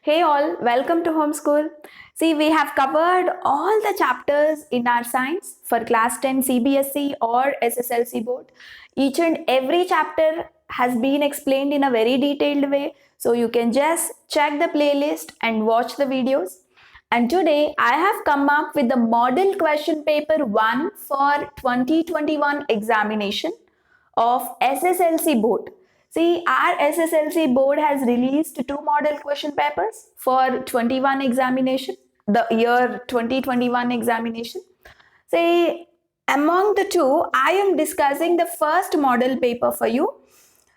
Hey all, welcome to Homeschool. See, we have covered all the chapters in our science for class 10 CBSE or SSLC board. Each and every chapter has been explained in a very detailed way. So you can just check the playlist and watch the videos. And today I have come up with the model question paper 1 for 2021 examination of SSLC board. See, our SSLC board has released two model question papers for 21 examination, the year 2021 examination. See, among the two, I am discussing the first model paper for you.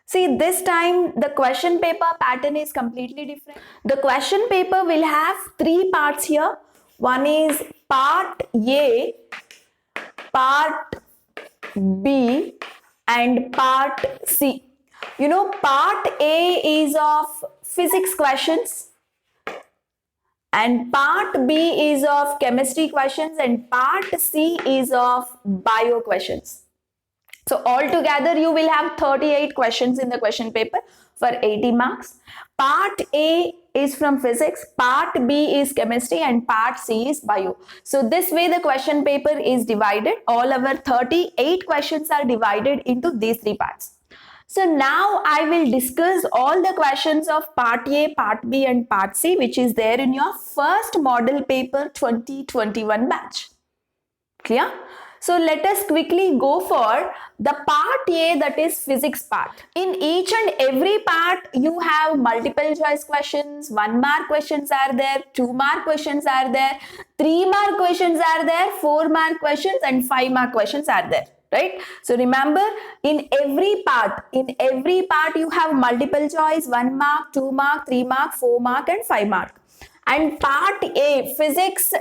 See, this time the question paper pattern is completely different. The question paper will have three parts here. One is part A, part B, and part C. You know, part A is of physics questions and part B is of chemistry questions and part C is of bio questions. So altogether you will have 38 questions in the question paper for 80 marks. Part A is from physics, part B is chemistry and part C is bio. So this way the question paper is divided. All our 38 questions are divided into these three parts. So now I will discuss all the questions of part A, part B and part C which is there in your first model paper 2021 batch. Clear? So let us quickly go for the part A, that is physics part. In each and every part you have multiple choice questions, 1 mark questions are there, 2 mark questions are there, 3 mark questions are there, 4 mark questions and 5 mark questions are there. Right? So remember, in every part you have multiple choice, 1 mark, 2 mark, 3 mark, 4 mark and 5 mark. And part A, physics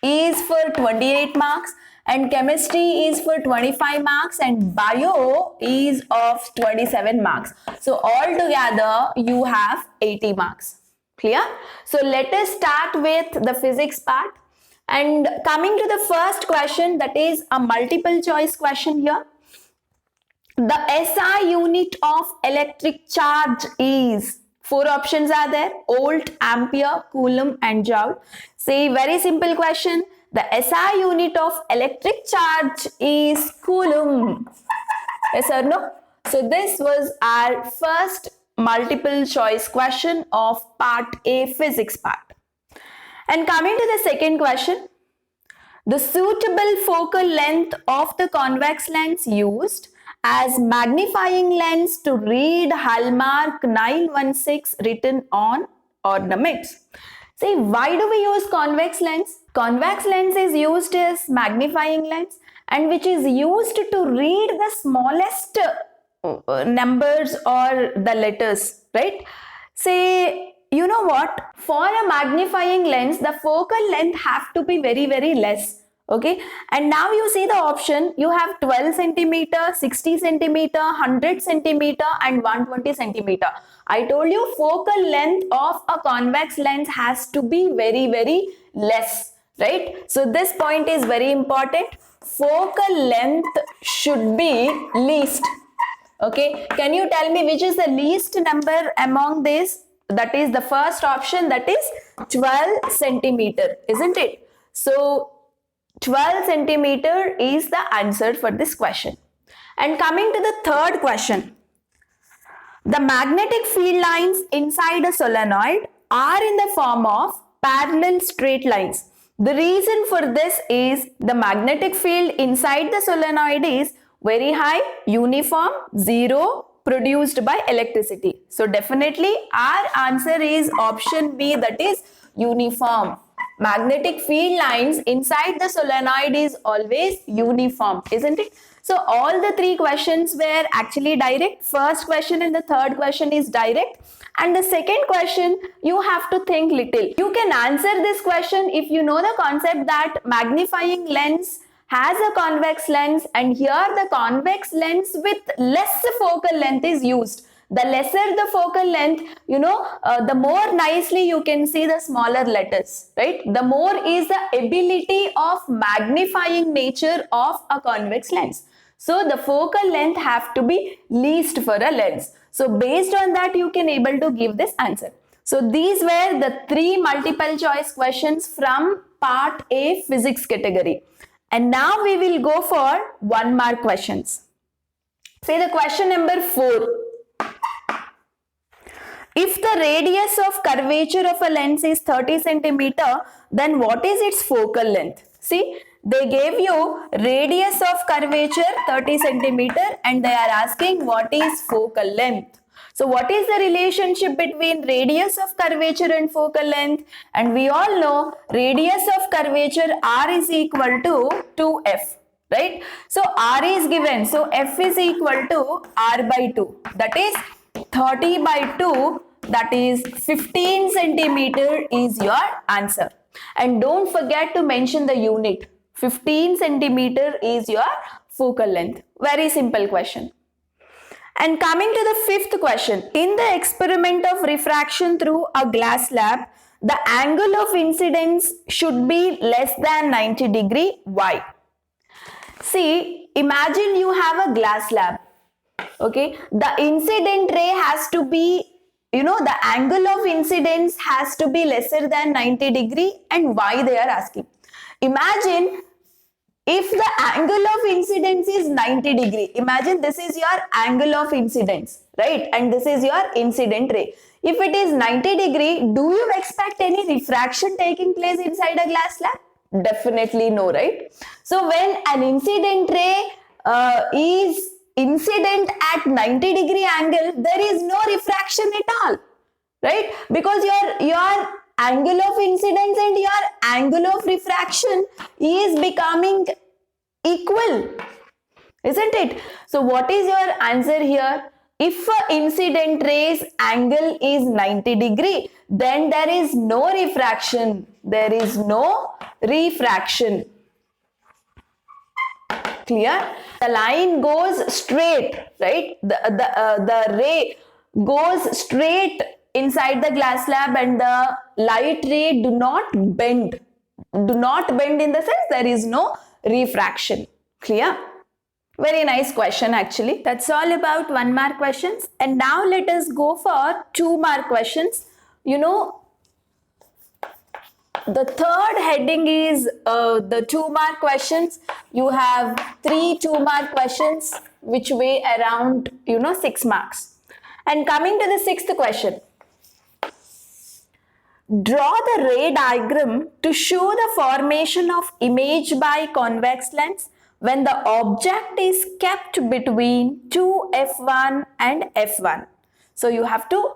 is for 28 marks and chemistry is for 25 marks and bio is of 27 marks. So altogether you have 80 marks. Clear? So let us start with the physics part. And coming to the first question, that is a multiple choice question here. The SI unit of electric charge is, 4 options are there: volt, ampere, coulomb and joule. Say, very simple question. The SI unit of electric charge is coulomb. Yes or no? So this was our first multiple choice question of part A physics part. And coming to the second question, the suitable focal length of the convex lens used as magnifying lens to read Hallmark 916 written on ornaments. See, why do we use convex lens? Convex lens is used as magnifying lens and which is used to read the smallest numbers or the letters, right? Say, you know what? For a magnifying lens, the focal length have to be very, very less. Okay, and now you see the option, you have 12 centimeter, 60 centimeter, 100 centimeter and 120 centimeter. I told you focal length of a convex lens has to be very, very less, right? So this point is very important. Focal length should be least. Okay, can you tell me which is the least number among these? That is the first option, that is 12 centimeter, isn't it? So 12 centimeter is the answer for this question. And coming to the third question, the magnetic field lines inside a solenoid are in the form of parallel straight lines. The reason for this is the magnetic field inside the solenoid is very high, uniform, zero, produced by electricity. So definitely our answer is option B, that is uniform. Magnetic field lines inside the solenoid is always uniform, isn't it? So all the three questions were actually direct. First question and the third question is direct. And the second question, you have to think little. You can answer this question if you know the concept that magnifying lens has a convex lens and here the convex lens with less focal length is used. The lesser the focal length, the more nicely you can see the smaller letters, right? The more is the ability of magnifying nature of a convex lens. So the focal length have to be least for a lens. So based on that, you can able to give this answer. So these were the 3 multiple choice questions from part A physics category. And now we will go for 1 mark questions. Say the question number 4. If the radius of curvature of a lens is 30 centimeter, then what is its focal length? See, they gave you radius of curvature 30 centimeter and they are asking what is focal length. So what is the relationship between radius of curvature and focal length? And we all know radius of curvature r is equal to 2f. Right? So r is given. So f is equal to r by 2. That is 30 by 2, that is 15 centimeter is your answer. And don't forget to mention the unit. 15 centimeter is your focal length. Very simple question. And coming to the 5th question. In the experiment of refraction through a glass slab, the angle of incidence should be less than 90 degree. Why? See, imagine you have a glass slab. Okay, the incident ray has to be, the angle of incidence has to be lesser than 90 degree. And why they are asking? Imagine if the angle of incidence is 90 degree. Imagine this is your angle of incidence, right? And this is your incident ray. If it is 90 degree, do you expect any refraction taking place inside a glass slab? Definitely no, right? So when an incident ray is incident at 90 degree angle, there is no refraction at all, right? Because your angle of incidence and your angle of refraction is becoming equal, isn't it? So what is your answer here? If an incident ray's angle is 90 degree, then there is no refraction. There is no refraction. Clear? The line goes straight, right? The ray goes straight inside the glass slab and the light ray do not bend. Do not bend in the sense there is no refraction. Clear? Very nice question actually. That's all about 1 mark questions. And now let us go for 2 mark questions. The third heading is the 2 mark questions. You have 3 2 mark questions which weigh around 6 marks. And coming to the 6th question. Draw the ray diagram to show the formation of image by convex lens when the object is kept between two f1 and f1. So you have to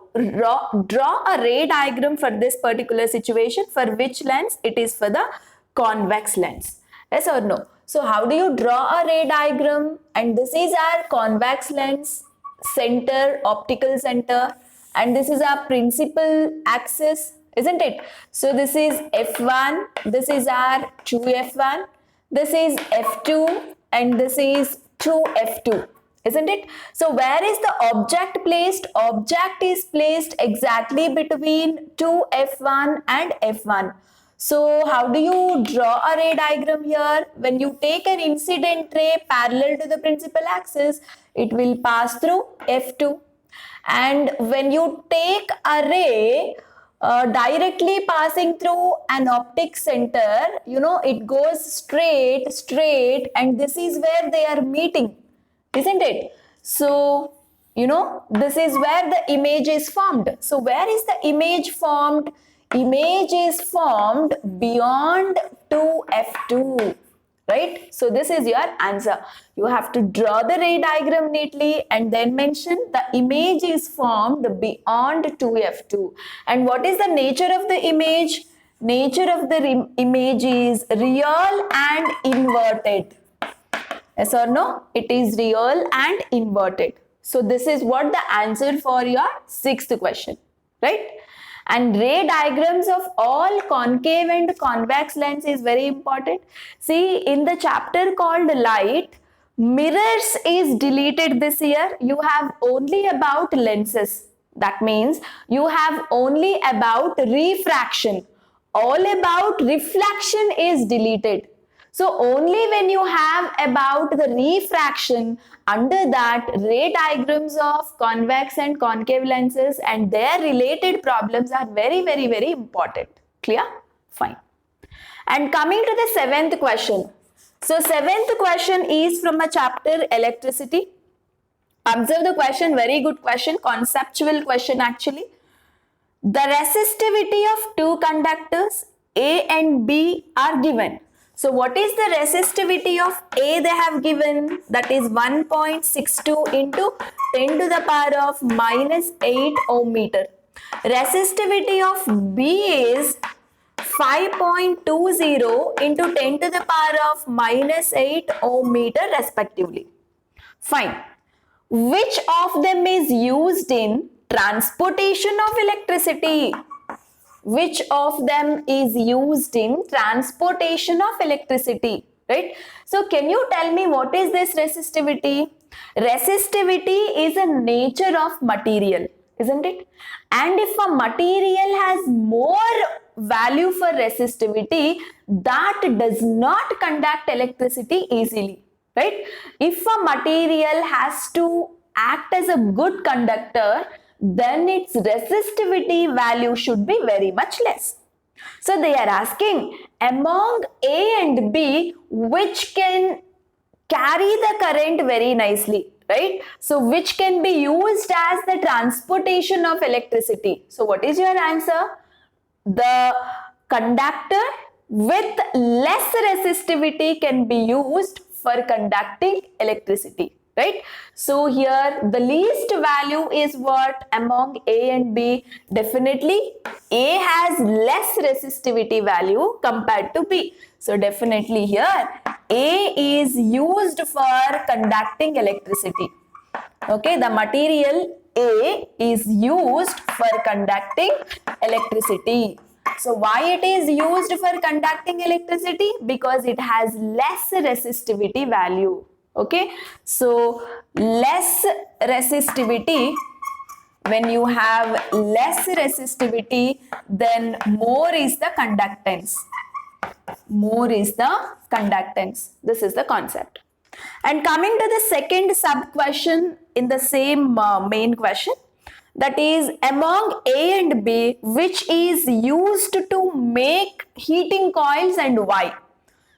draw a ray diagram for this particular situation. For which lens? It is for the convex lens. Yes or no? So how do you draw a ray diagram? And this is our convex lens center, optical center, and this is our principal axis, isn't it? So this is f1, this is our 2f1, this is f2, and this is 2f2. Isn't it? So where is the object placed? Object is placed exactly between 2f1 and f1. So how do you draw a ray diagram here? When you take an incident ray parallel to the principal axis, it will pass through f2. And when you take a ray directly passing through an optic center, it goes straight, and this is where they are meeting. Isn't it? So, this is where the image is formed. So, where is the image formed? Image is formed beyond 2f2, right? So, this is your answer. You have to draw the ray diagram neatly and then mention the image is formed beyond 2f2. And what is the nature of the image? Nature of the image is real and inverted. Yes or no? It is real and inverted. So this is what the answer for your 6th question, right? And ray diagrams of all concave and convex lens is very important. See, in the chapter called light, mirrors is deleted this year. You have only about lenses. That means you have only about refraction. All about reflection is deleted. So only when you have about the refraction, under that ray diagrams of convex and concave lenses and their related problems are very, very, very important. Clear? Fine. And coming to the seventh question. So seventh question is from a chapter electricity. Observe the question, very good question, conceptual question actually. The resistivity of two conductors A and B are given. So what is the resistivity of A they have given? That is 1.62 into 10 to the power of minus 8 ohm meter. Resistivity of B is 5.20 into 10 to the power of minus 8 ohm meter respectively. Fine. Which of them is used in transportation of electricity? Which of them is used in transportation of electricity? Right? So can you tell me what is this resistivity? Resistivity is a nature of material, isn't it? And if a material has more value for resistivity, that does not conduct electricity easily. Right? If a material has to act as a good conductor, then its resistivity value should be very much less. So they are asking among A and B, which can carry the current very nicely, right? So which can be used as the transportation of electricity. So what is your answer? The conductor with less resistivity can be used for conducting electricity, right? So here the least value is what among A and B? Definitely A has less resistivity value compared to B. So definitely here A is used for conducting electricity. Okay, the material A is used for conducting electricity. So why it is used for conducting electricity? Because it has less resistivity value. Okay, so less resistivity, when you have less resistivity, then more is the conductance. More is the conductance. This is the concept. And coming to the second sub question in the same main question, that is among A and B, which is used to make heating coils and why?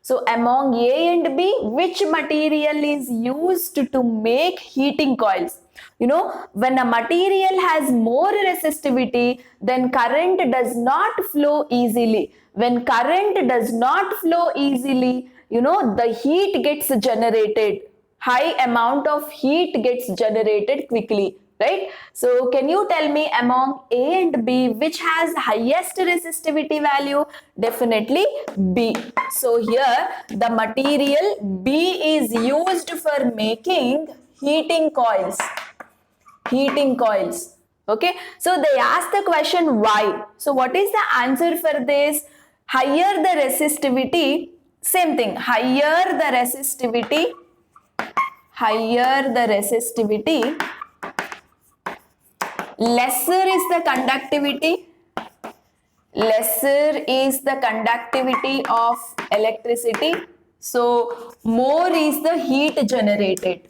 So among A and B, which material is used to make heating coils? You know, when a material has more resistivity, then current does not flow easily. When current does not flow easily, you know, the heat gets generated. High amount of heat gets generated quickly, right? So can you tell me among A and B, which has highest resistivity value? Definitely B. So here the material B is used for making heating coils. Heating coils. Okay. So they ask the question why. So what is the answer for this? Higher the resistivity, same thing, higher the resistivity, lesser is the conductivity, lesser is the conductivity of electricity. So more is the heat generated.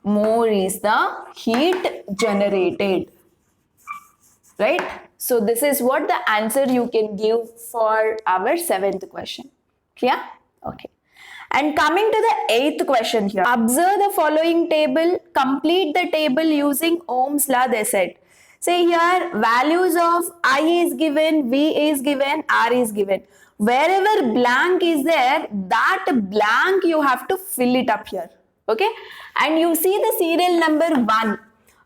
More is the heat generated. Right? So this is what the answer you can give for our seventh question. Clear? Okay. And coming to the eighth question here. Observe the following table. Complete the table using Ohm's law, they said. Say here values of I is given, V is given, R is given. Wherever blank is there, that blank you have to fill it up here. Okay. And you see the serial number 1.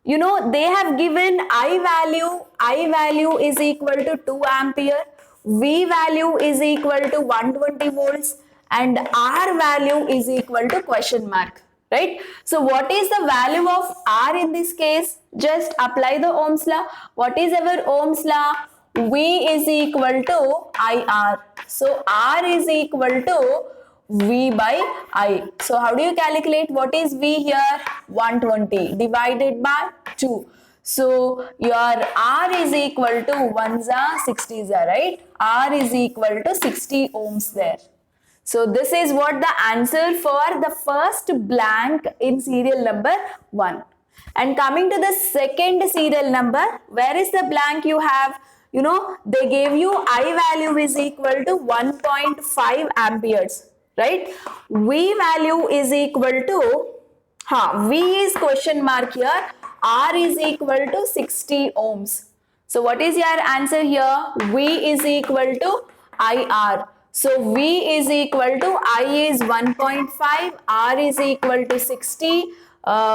You know, they have given I value is equal to 2 ampere, V value is equal to 120 volts and R value is equal to question mark, right? So what is the value of R in this case? Just apply the Ohm's law. What is our Ohm's law? V is equal to IR. So R is equal to V by I. So how do you calculate? What is V here? 120 divided by 2. So your R is equal to 1 za 60 za, right? R is equal to 60 ohms there. So this is what the answer for the first blank in serial number 1. And coming to the second serial number, where is the blank you have? You know, they gave you I value is equal to 1.5 amperes, right? V value is equal to, V is question mark here, R is equal to 60 ohms. So what is your answer here? V is equal to IR. So V is equal to I is 1.5, R is equal to 60,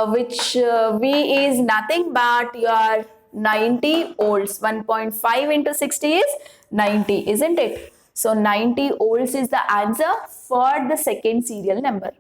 which V is nothing but your 90 volts. 1.5 into 60 is 90, isn't it? So 90 volts is the answer for the second serial number.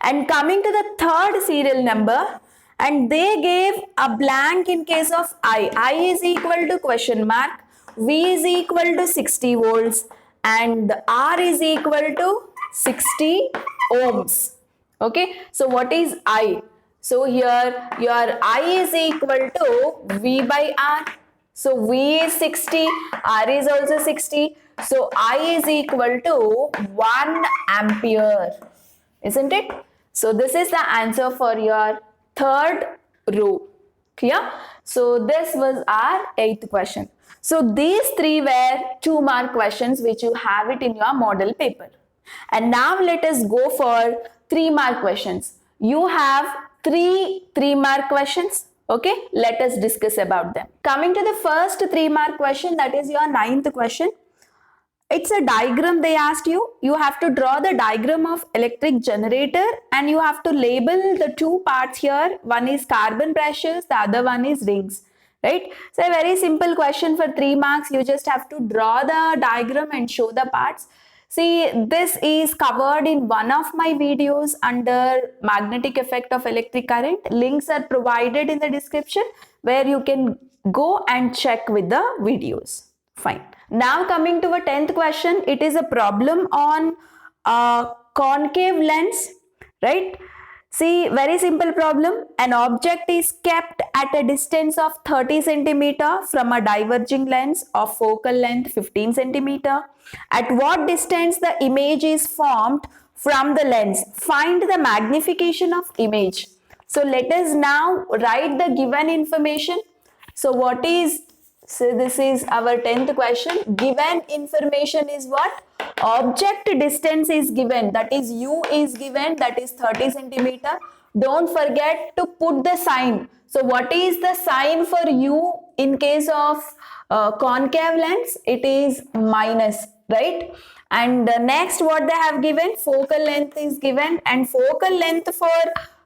And coming to the third serial number, and they gave a blank in case of I is equal to question mark, V is equal to 60 volts, and R is equal to 60 ohms. Okay, so what is I? So here your I is equal to V by R. So V is 60, R is also 60. So I is equal to 1 ampere, isn't it? So this is the answer for your third row. Clear? So this was our 8th question. So these 3 were 2-mark questions which you have it in your model paper. And now let us go for 3-mark questions. You have 3 3-mark questions. Okay, let us discuss about them. Coming to the first 3-mark question, that is your 9th question. It's a diagram they asked you. You have to draw the diagram of electric generator and you have to label the 2 parts here. One is carbon brushes, the other one is rings. Right? So a very simple question for 3 marks. You just have to draw the diagram and show the parts. See, this is covered in one of my videos under magnetic effect of electric current. Links are provided in the description where you can go and check with the videos. Fine. Now coming to a 10th question, it is a problem on a concave lens, right? See, very simple problem. An object is kept at a distance of 30 centimeter from a diverging lens of focal length 15 centimeter. At what distance the image is formed from the lens? Find the magnification of image. So let us now write the given information. So this is our 10th question. Given information is what? Object distance is given, that is U is given, that is 30 centimeter. Don't forget to put the sign. So what is the sign for U in case of concave lens? It is minus, right? And next what they have given, focal length is given, and focal length for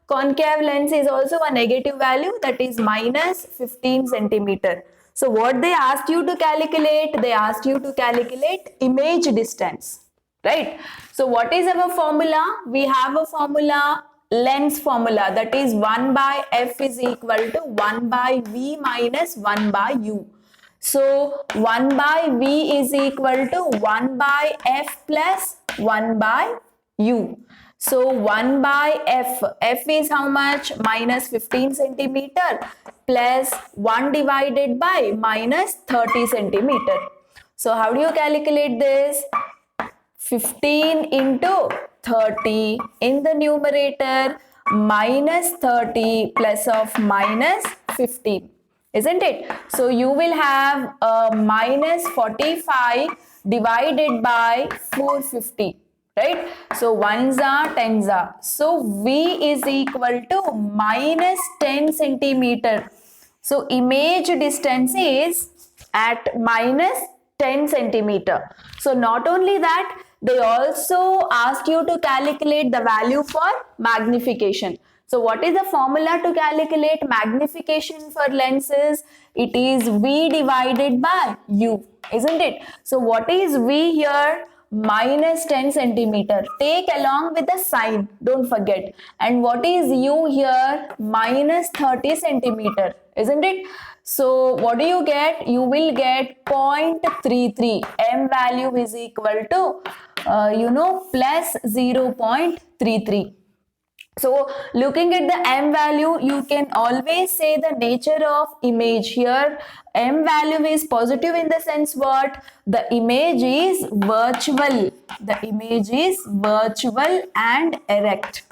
concave lens is also a negative value, that is minus 15 centimeter. So what they asked you to calculate? They asked you to calculate image distance, right? So what is our formula? We have a formula, lens formula, that is 1 by F is equal to 1 by V minus 1 by U. So 1 by V is equal to 1 by F plus 1 by U. So 1 by F, F is how much? Minus 15 centimeter plus 1 divided by minus 30 centimeter. So how do you calculate this? 15 into 30 in the numerator minus 30 plus of minus 15. Isn't it? So you will have minus 45 divided by 450. Right? So 1s are 10s are. So V is equal to minus 10 centimeter. So image distance is at minus 10 centimeter. So not only that, they also asked you to calculate the value for magnification. So what is the formula to calculate magnification for lenses? It is V divided by U, isn't it? So what is V here? Minus 10 centimeter. Take along with the sign, don't forget. And what is U here? Minus 30 centimeter, isn't it? So what do you get? You will get 0.33. M value is equal to, plus 0.33. So looking at the M value, you can always say the nature of image. Here M value is positive in the sense what? The image is virtual. The image is virtual and erect.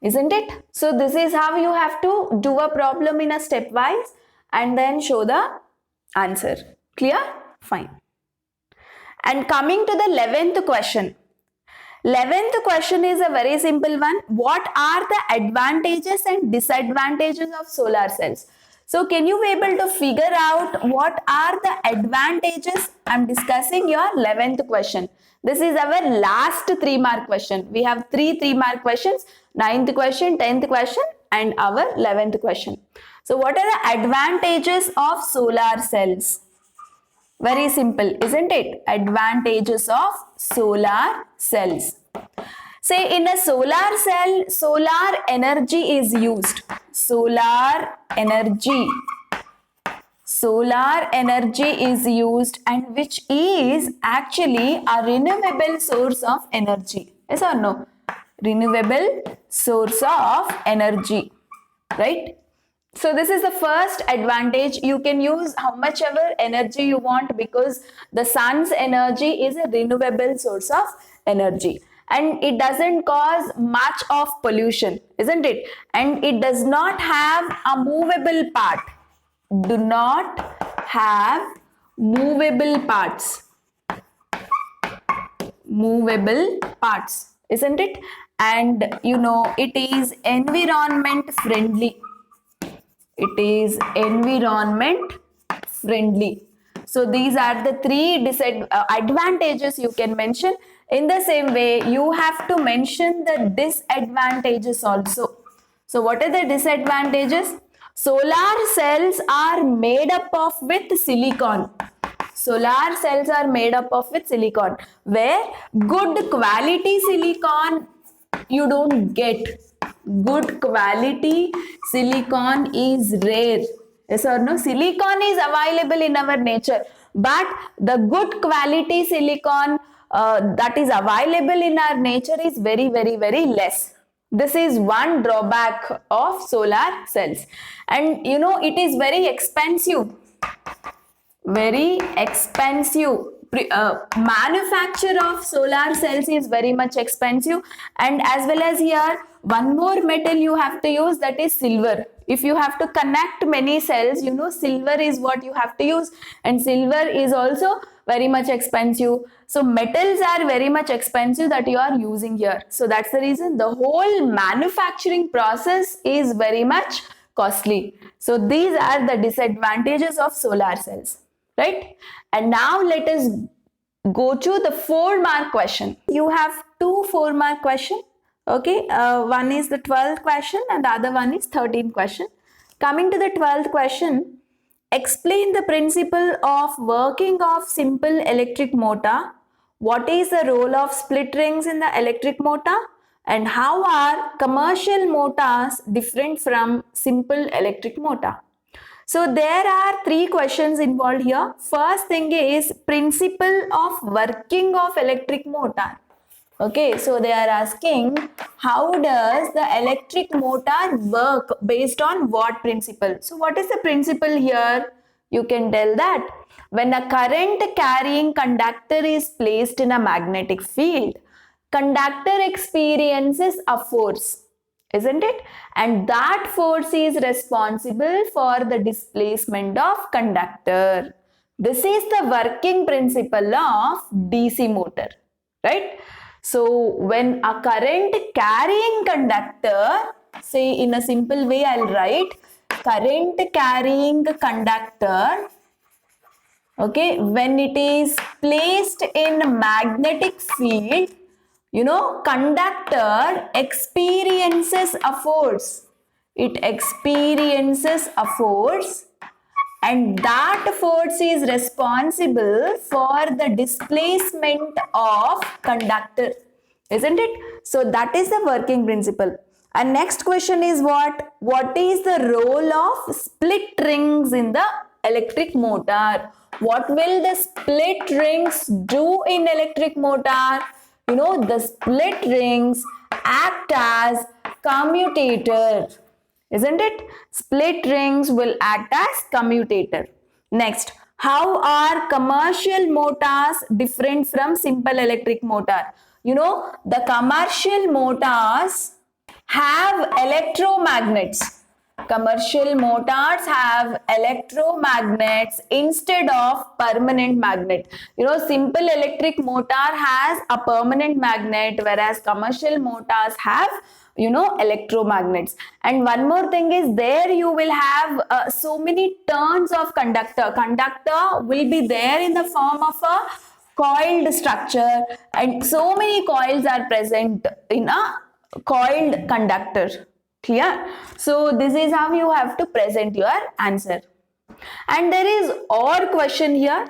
Isn't it? So this is how you have to do a problem in a stepwise and then show the answer. Clear? Fine. And coming to the 11th question. 11th question is a very simple one. What are the advantages and disadvantages of solar cells? So can you be able to figure out what are the advantages? I'm discussing your 11th question. This is our last 3-mark question. We have 3-mark questions, 9th question, 10th question and our 11th question. So what are the advantages of solar cells? Very simple, isn't it? Advantages of solar cells. Say in a solar cell, solar energy is used. Solar energy is used, and which is actually a renewable source of energy. Yes or no? Renewable source of energy, right? So this is the first advantage. You can use how much ever energy you want because the sun's energy is a renewable source of energy and it doesn't cause much of pollution, isn't it? And it does not have a movable part. Do not have movable parts. Movable parts, isn't it? And you know, it is environment friendly. It is environment friendly. So these are the 3 advantages you can mention. In the same way, you have to mention the disadvantages also. So what are the disadvantages? Solar cells are made up of with silicon. Solar cells are made up of with silicon, where good quality silicon you don't get. Good quality silicon is rare. Yes or no? Silicon is available in our nature, but the good quality silicon that is available in our nature is very, very, very less. This is one drawback of solar cells. And you know, it is very expensive. Very expensive. Manufacture of solar cells is very much expensive, and as well as here one more metal you have to use, that is silver. If you have to connect many cells, you know, silver is what you have to use, and silver is also very much expensive. So metals are very much expensive that you are using here. So that's the reason the whole manufacturing process is very much costly. So these are the disadvantages of solar cells, right? And now let us go to the 4-mark question. You have 2 4-mark question. Okay, one is the 12th question and the other one is 13th question. Coming to the 12th question, explain the principle of working of simple electric motor. What is the role of split rings in the electric motor? And how are commercial motors different from simple electric motor? So there are 3 questions involved here. First thing is principle of working of electric motor. Okay, so they are asking how does the electric motor work, based on what principle? So what is the principle here? You can tell that when a current carrying conductor is placed in a magnetic field, conductor experiences a force, isn't it? And that force is responsible for the displacement of conductor. This is the working principle of DC motor, right? So when a current carrying conductor, say in a simple way I'll write current carrying conductor, okay, when it is placed in magnetic field, you know, conductor experiences a force. It experiences a force, and that force is responsible for the displacement of conductor, isn't it? So that is the working principle. And next question is what is the role of split rings in the electric motor? What will the split rings do in electric motor? You know, the split rings act as commutator, isn't it? Split rings will act as commutator. Next, how are commercial motors different from simple electric motor? You know, the commercial motors have electromagnets. Commercial motors have electromagnets instead of permanent magnet. You know, simple electric motor has a permanent magnet, whereas commercial motors have, you know, electromagnets. And one more thing is, there you will have so many turns of conductor. Conductor will be there in the form of a coiled structure, and so many coils are present in a coiled conductor. Clear? So this is how you have to present your answer. And there is or question here.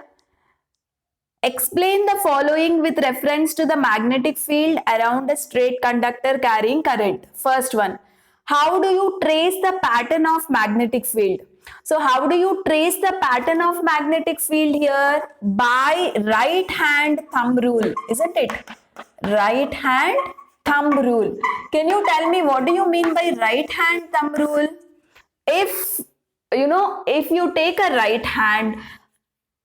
Explain the following with reference to the magnetic field around a straight conductor carrying current. First one, how do you trace the pattern of magnetic field? So how do you trace the pattern of magnetic field here? By right hand thumb rule, isn't it? Right hand thumb rule. Can you tell me what do you mean by right hand thumb rule? If you take a right hand,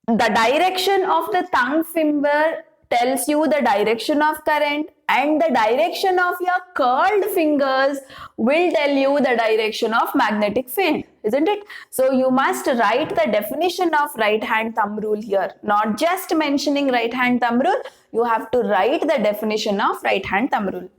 the direction of the thumb finger tells you the direction of current, and the direction of your curled fingers will tell you the direction of magnetic field, isn't it? So you must write the definition of right hand thumb rule here, not just mentioning right hand thumb rule, you have to write the definition of right hand thumb rule.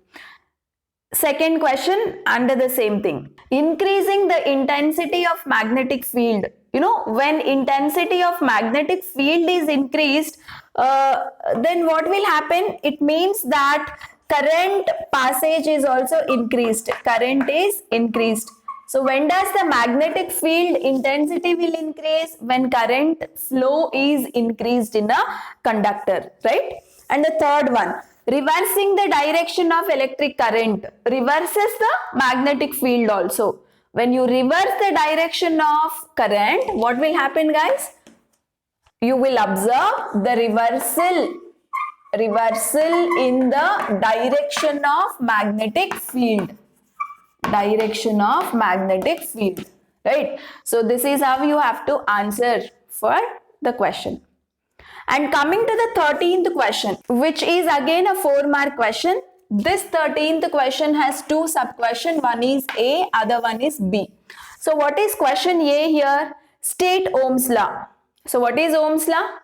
Second question under the same thing. Increasing the intensity of magnetic field. You know, when intensity of magnetic field is increased, then what will happen? It means that current passage is also increased. Current is increased. So when does the magnetic field intensity will increase? When current flow is increased in a conductor, right? And the third one, reversing the direction of electric current reverses the magnetic field also. When you reverse the direction of current, what will happen, guys? You will observe the reversal in the direction of magnetic field. Direction of magnetic field, right? So this is how you have to answer for the question. And coming to the 13th question, which is again a 4-mark question. This 13th question has 2 sub-questions. One is A, other one is B. So what is question A here? State Ohm's law. So what is Ohm's law?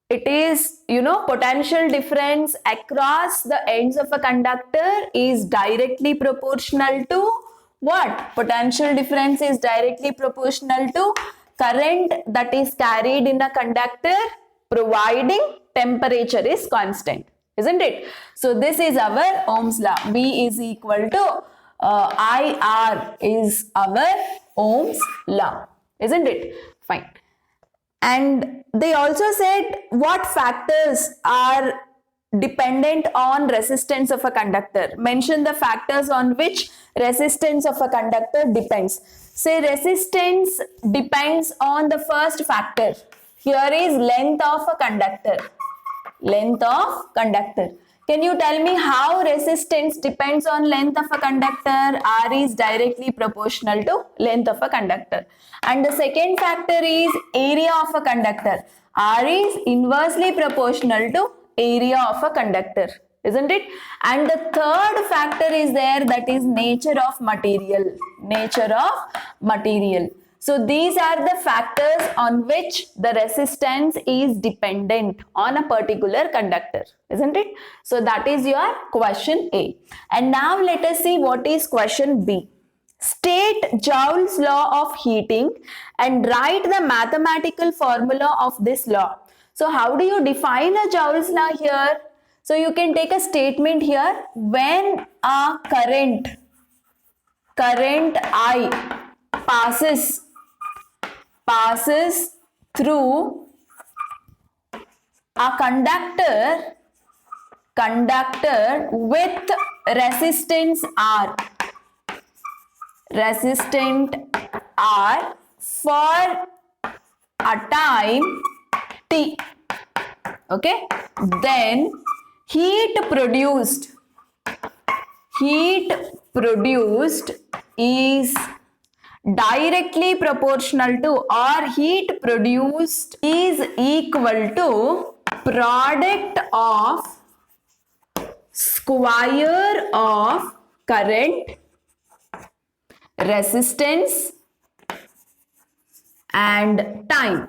It is, you know, potential difference across the ends of a conductor is directly proportional to what? Potential difference is directly proportional to current that is carried in a conductor, providing temperature is constant, isn't it? So this is our Ohm's law. V is equal to IR is our Ohm's law, isn't it? Fine. And they also said what factors are dependent on resistance of a conductor. Mention the factors on which resistance of a conductor depends. Say resistance depends on the first factor. Here is length of a conductor. Length of conductor. Can you tell me how resistance depends on length of a conductor? R is directly proportional to length of a conductor. And the second factor is area of a conductor. R is inversely proportional to area of a conductor, isn't it? And the third factor is there, that is nature of material. Nature of material. So these are the factors on which the resistance is dependent on a particular conductor, isn't it? So that is your question A. And now let us see what is question B. State Joule's law of heating and write the mathematical formula of this law. So how do you define a Joule's law here? So you can take a statement here. When a current I passes through a conductor with resistance R for a time T, okay, then heat produced is directly proportional to, or heat produced is equal to product of square of current, resistance and time.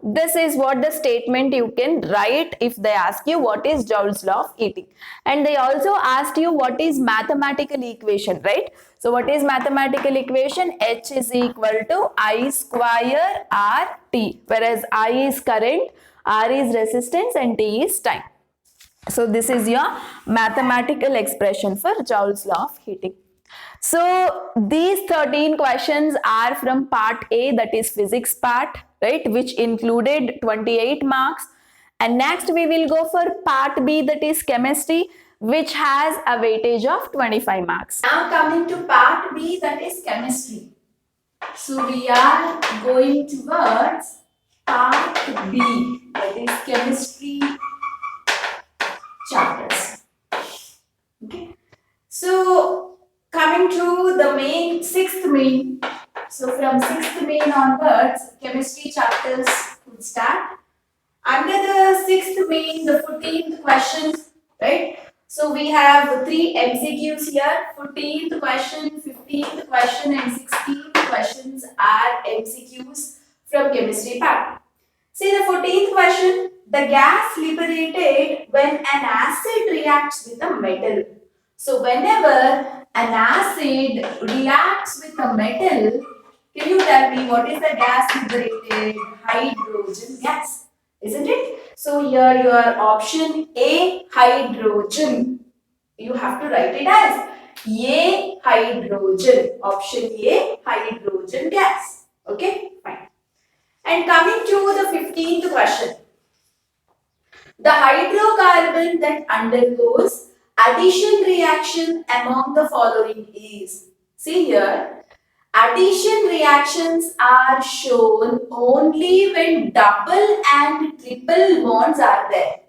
This is what the statement you can write if they ask you what is Joule's law of heating. And they also asked you what is mathematical equation, right? So what is mathematical equation? H is equal to I square RT, whereas I is current, R is resistance and T is time. So this is your mathematical expression for Joule's law of heating. So these 13 questions are from part A, that is physics part, right, which included 28 marks. And next we will go for part B, that is chemistry, which has a weightage of 25 marks. Now coming to part B, that is chemistry. So we are going towards part B, that is chemistry chapters. Okay. So coming to the main, sixth main. So from sixth main onwards, chemistry chapters would start. Under the sixth main, the 14th questions, right? So we have 3 MCQs here. 14th question, 15th question and 16th questions are MCQs from chemistry part. See the 14th question. The gas liberated when an acid reacts with a metal. So whenever an acid reacts with a metal, can you tell me what is the gas liberated? Hydrogen gas, isn't it? So here your option A, hydrogen. You have to write it as A, hydrogen. Option A, hydrogen gas. Okay, fine. And coming to the 15th question. The hydrocarbon that undergoes addition reaction among the following is. See here, addition reactions are shown only when double and triple bonds are there.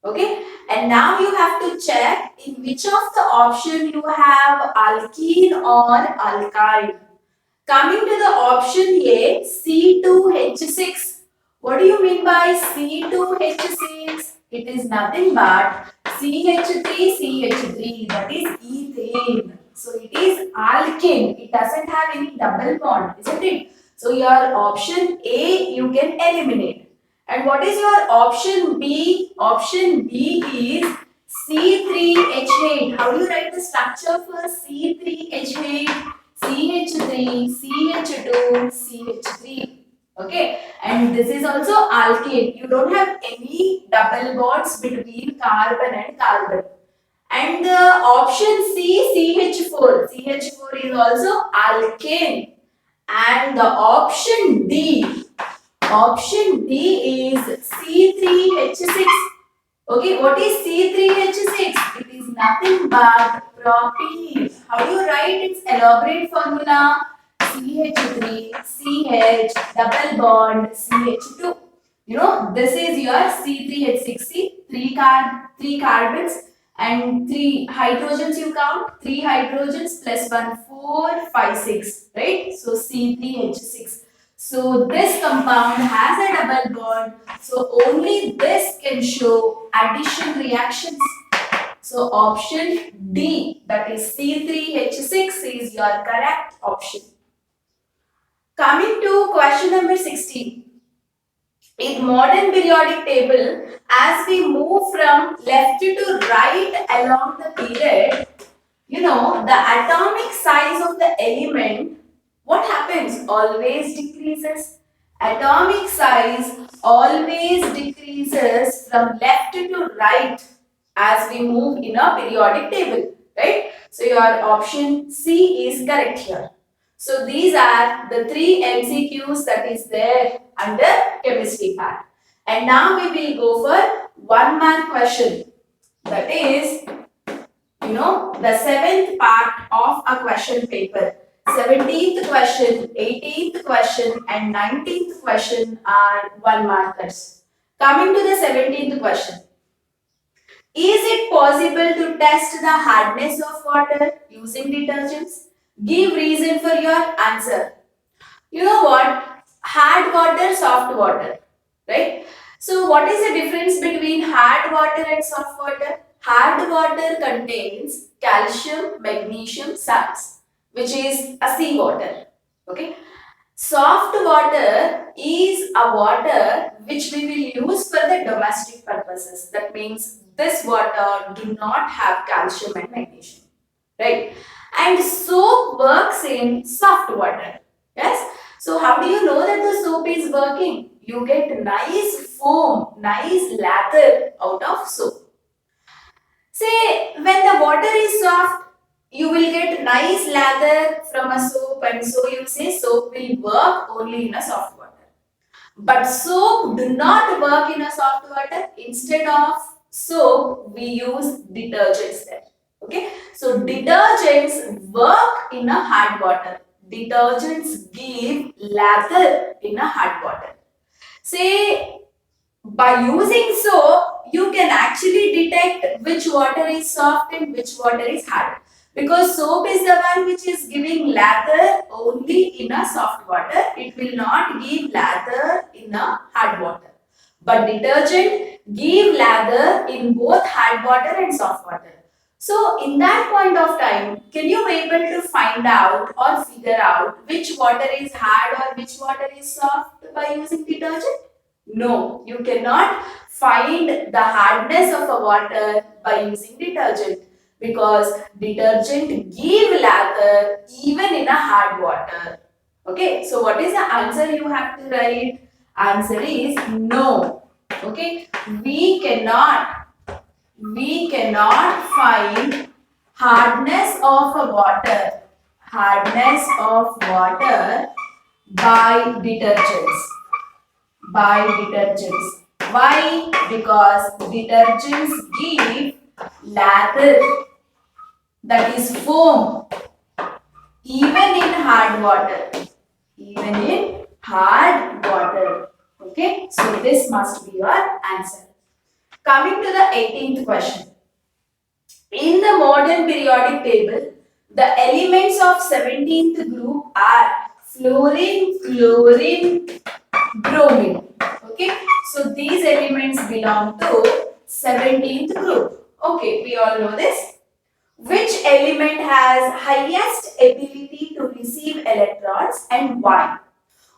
Okay, and now you have to check in which of the option you have alkene or alkyne. Coming to the option A, C2H6. What do you mean by C2H6? It is nothing but CH3CH3, that is ethane. So it is alkane. It doesn't have any double bond, isn't it? So your option A you can eliminate. And what is your option B? Option B is C3H8. How do you write the structure for C3H8? CH3, CH2, CH3. Okay, and this is also alkane. You don't have any double bonds between carbon and carbon. And the option C, CH4. CH4 is also alkane. And the option D is C3H6. Okay, what is C3H6? It is nothing but propene. How do you write its elaborate formula? CH3, CH, double bond, CH2. You know, this is your C3H6. See, three carbons and 3 hydrogens you count. 3 hydrogens plus 1, 4, 5, 6. Right? So C3H6. So this compound has a double bond. So only this can show addition reactions. So option D, that is C3H6, is your correct option. Coming to question number 16. In modern periodic table, as we move from left to right along the period, you know, the atomic size of the element, what happens? Always decreases. Atomic size always decreases from left to right as we move in a periodic table, right? So your option C is correct here. So these are the 3 MCQs that is there under chemistry part. And now we will go for 1 mark question. That is, you know, the 7th part of a question paper. 17th question, 18th question and 19th question are 1 markers. Coming to the 17th question. Is it possible to test the hardness of water using detergents? Give reason for your answer. You know what? Hard water, soft water, right? So, what is the difference between hard water and soft water? Hard water contains calcium, magnesium, salts, which is a sea water. Okay. Soft water is a water which we will use for the domestic purposes. That means this water do not have calcium and magnesium, right? And soap works in soft water. Yes. So how do you know that the soap is working? You get nice foam, nice lather out of soap. Say when the water is soft, you will get nice lather from a soap, and so you say soap will work only in a soft water. But soap do not work in a soft water. Instead of soap, we use detergents there. Okay, so detergents work in a hard water. Detergents give lather in a hard water. Say by using soap, you can actually detect which water is soft and which water is hard. Because soap is the one which is giving lather only in a soft water. It will not give lather in a hard water. But detergent give lather in both hard water and soft water. So in that point of time, can you able to find out or figure out which water is hard or which water is soft by using detergent? No, you cannot find the hardness of a water by using detergent because detergent give lather even in a hard water. Okay, so what is the answer you have to write? Answer is no. Okay, we cannot find hardness of water by detergents. Why? Because detergents give lather, that is foam, even in hard water. Okay, so this must be your answer. Coming to the 18th question. In the modern periodic table, the elements of 17th group are fluorine, chlorine, bromine. Okay, so these elements belong to 17th group. Okay, we all know this. Which element has highest ability to receive electrons and why?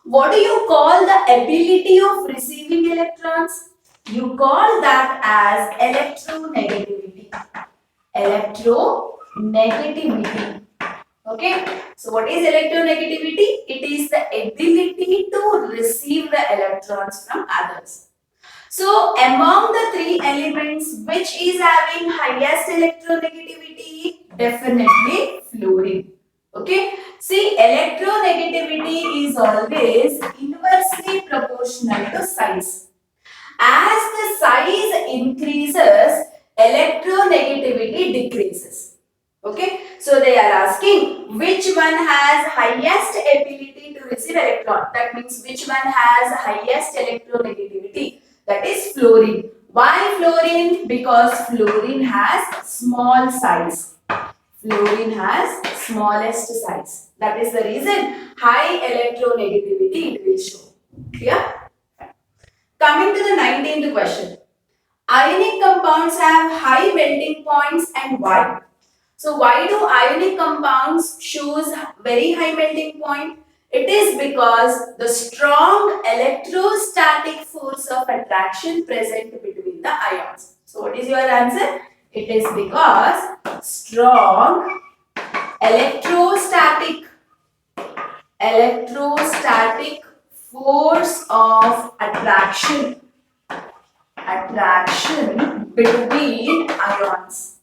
What do you call the ability of receiving electrons? You call that as electronegativity. Electronegativity. Okay, so what is electronegativity? It is the ability to receive the electrons from others. So among the three elements, which is having highest electronegativity? Definitely fluorine. Okay, see, electronegativity is always inversely proportional to size. As the size increases, electronegativity decreases. Okay, so they are asking which one has highest ability to receive electron. That means which one has highest electronegativity. That is fluorine. Why fluorine? Because fluorine has small size. Fluorine has smallest size. That is the reason high electronegativity it will show. Clear? Coming to the 19th question. Ionic compounds have high melting points and why? So why do ionic compounds shows very high melting point? It is because the strong electrostatic force of attraction present between the ions. So what is your answer? It is because strong electrostatic force of attraction between ions.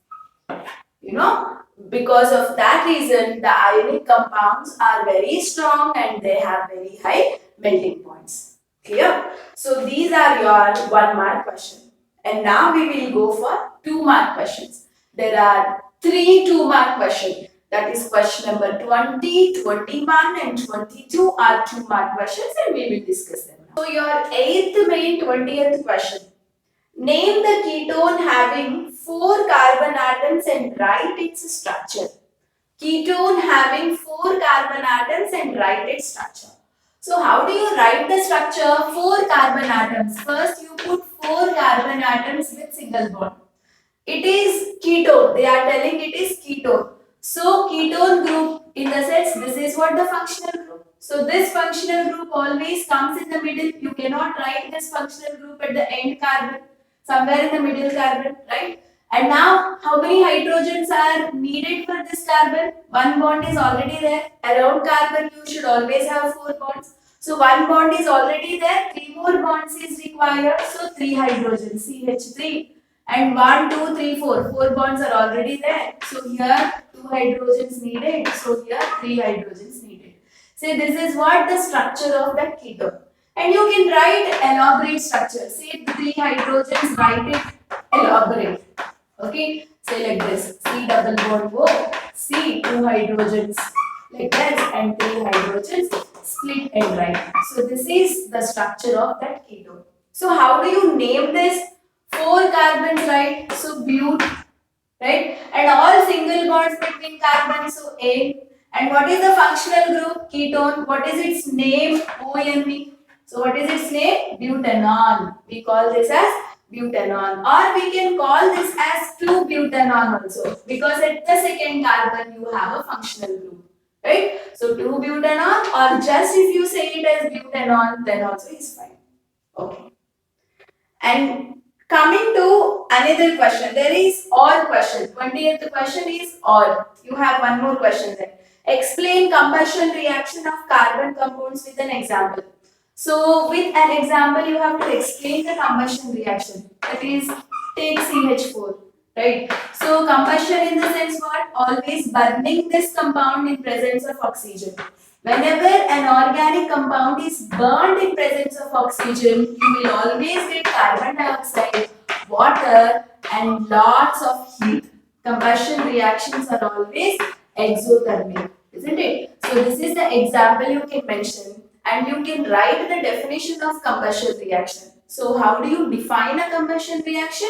You know, because of that reason, the ionic compounds are very strong and they have very high melting points. Clear? So these are your 1 mark question. And now we will go for 2 mark questions. There are 3 2 mark questions. That is question number 20, 21 and 22 are 2 mark questions and we will discuss them now. So your 8th May 20th question. Name the ketone having 4 carbon atoms and write its structure. Ketone having 4 carbon atoms and write its structure. So how do you write the structure? 4 carbon atoms. First you put 4 carbon atoms with single bond. It is ketone. They are telling it is ketone. So ketone group, in the sense, this is what the functional group. So this functional group always comes in the middle. You cannot write this functional group at the end carbon, somewhere in the middle carbon, right? And now, how many hydrogens are needed for this carbon? One bond is already there. Around carbon, you should always have 4 bonds. So one bond is already there. 3 more bonds is required. So 3 hydrogens, CH3. And 1, 2, 3, 4. 4 bonds are already there. So here 2 hydrogens needed. So here 3 hydrogens needed. Say this is what the structure of that ketone. And you can write elaborate structure. Say 3 hydrogens, write it elaborate. Okay. Say like this. C double bond O. C 2 hydrogens like this and 3 hydrogens split and write. So this is the structure of that ketone. So how do you name this? 4 carbons, right? So bute, right? And all single bonds between carbons, so A. And what is the functional group? Ketone. What is its name? ONE. So what is its name? Butanol. We call this as butanol. Or we can call this as 2-butanol also. Because at the second carbon you have a functional group. Right? So 2-butanol, or just if you say it as butanol, then also is fine. Okay. And coming to another question, there is OR question. 20th question is OR. You have one more question there. Explain combustion reaction of carbon compounds with an example. So with an example, you have to explain the combustion reaction. That is, take CH4, right? So combustion in the sense what? Always burning this compound in presence of oxygen. Whenever an organic compound is burned in presence of oxygen, you will always get carbon dioxide, water, and lots of heat. Combustion reactions are always exothermic, isn't it? So this is the example you can mention, and you can write the definition of combustion reaction. So how do you define a combustion reaction?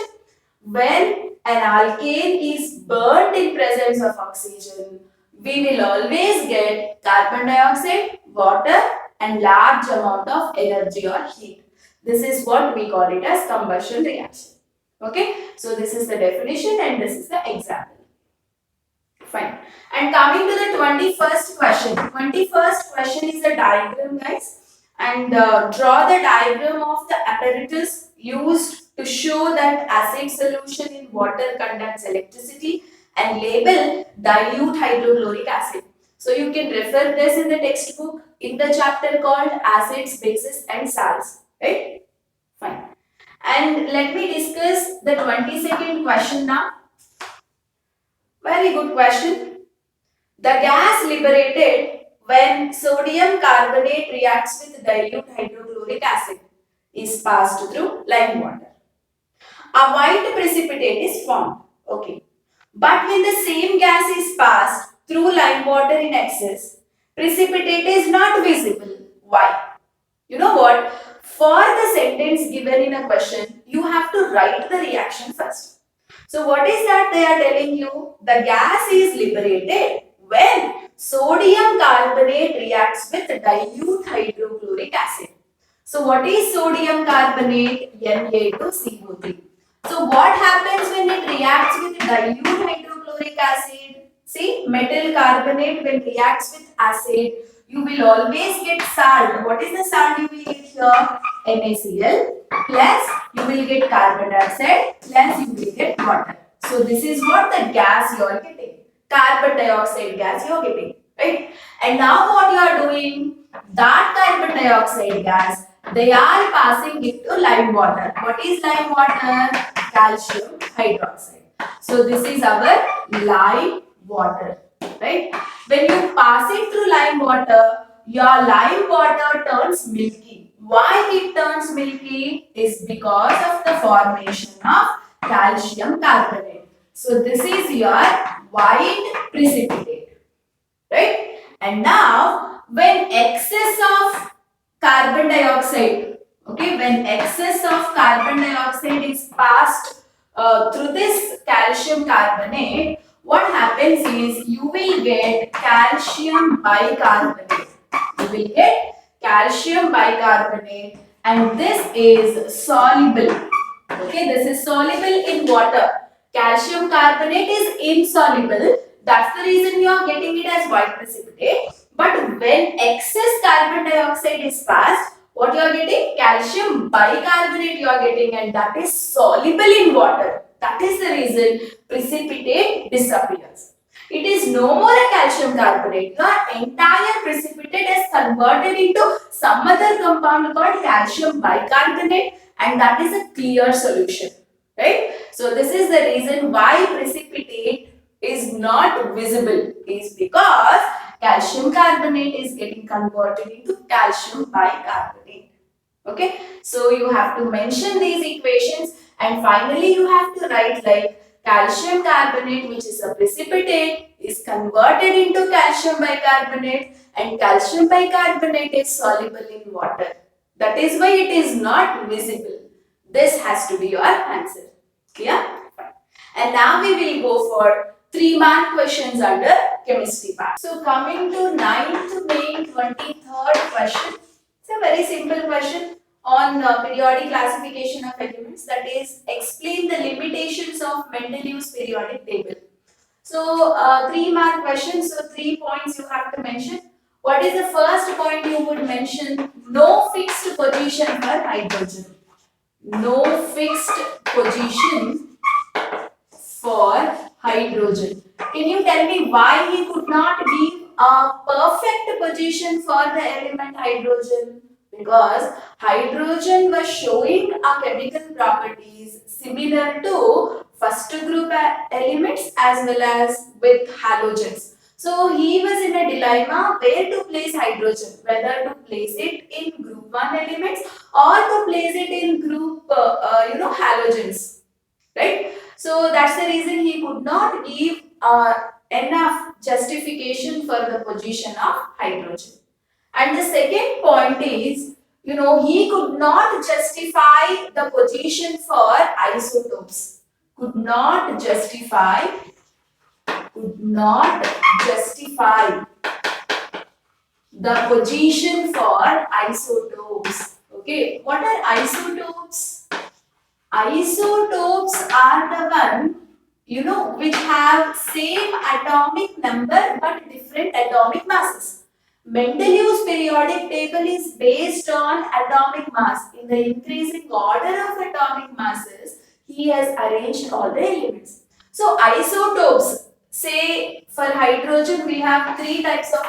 When an alkane is burned in presence of oxygen, we will always get carbon dioxide, water, and large amount of energy or heat. This is what we call it as combustion reaction. Okay, so this is the definition and this is the example. Fine. And coming to the 21st question. 21st question is a diagram, guys. And draw the diagram of the apparatus used to show that acid solution in water conducts electricity and label dilute hydrochloric acid. So you can refer this in the textbook in the chapter called acids, bases and salts. Right? Fine. And let me discuss the 22nd question now. Very good question. The gas liberated when sodium carbonate reacts with dilute hydrochloric acid is passed through lime water. A white precipitate is formed. Okay. But when the same gas is passed through lime water in excess, precipitate is not visible. Why? You know what? For the sentence given in a question, you have to write the reaction first. So what is that they are telling you? The gas is liberated when sodium carbonate reacts with dilute hydrochloric acid. So what is sodium carbonate? Na2CO3. So what happens when it reacts with dilute hydrochloric acid? See, metal carbonate when reacts with acid, you will always get salt. What is the salt you will get here? NaCl plus you will get carbon dioxide plus you will get water. So this is what the gas you are getting. Carbon dioxide gas you are getting. Right? And now what you are doing? That carbon dioxide gas, they are passing it to lime water. What is lime water? Calcium hydroxide. So this is our lime water. Right? When you pass it through lime water, your lime water turns milky. Why it turns milky is because of the formation of calcium carbonate. So this is your white precipitate. Right? And now when excess of carbon dioxide, okay, when excess of carbon dioxide is passed through this calcium carbonate, what happens is you will get calcium bicarbonate. You will get calcium bicarbonate, and this is soluble. Okay, this is soluble in water. Calcium carbonate is insoluble. That's the reason you are getting it as white precipitate. But when excess carbon dioxide is passed, what you are getting? Calcium bicarbonate you are getting, and that is soluble in water. That is the reason precipitate disappears. It is no more a calcium carbonate. Your entire precipitate is converted into some other compound called calcium bicarbonate, and that is a clear solution. Right? So this is the reason why precipitate is not visible, is because calcium carbonate is getting converted into calcium bicarbonate. Okay, so you have to mention these equations, and finally you have to write like calcium carbonate, which is a precipitate, is converted into calcium bicarbonate, and calcium bicarbonate is soluble in water. That is why it is not visible. This has to be your answer. Clear? And now we will go for 3-mark questions under chemistry part. So coming to 9th May 23rd question. It's a very simple question on periodic classification of elements, that is, explain the limitations of Mendeleev's periodic table. So 3-mark question, so 3 points you have to mention. What is the first point you would mention? No fixed position for hydrogen. No fixed position for hydrogen. Can you tell me why he could not give a perfect position for the element hydrogen? Because hydrogen was showing a chemical properties similar to first group elements as well as with halogens. So he was in a dilemma where to place hydrogen, whether to place it in group 1 elements or to place it in group halogens, right? So that's the reason he could not give enough justification for the position of hydrogen. And the second point is, he could not justify the position for isotopes. Could not justify the position for isotopes. Okay, what are isotopes? Isotopes are the one, which have same atomic number but different atomic masses. Mendeleev's periodic table is based on atomic mass. In the increasing order of atomic masses, he has arranged all the elements. So isotopes, say for hydrogen, we have 3 types of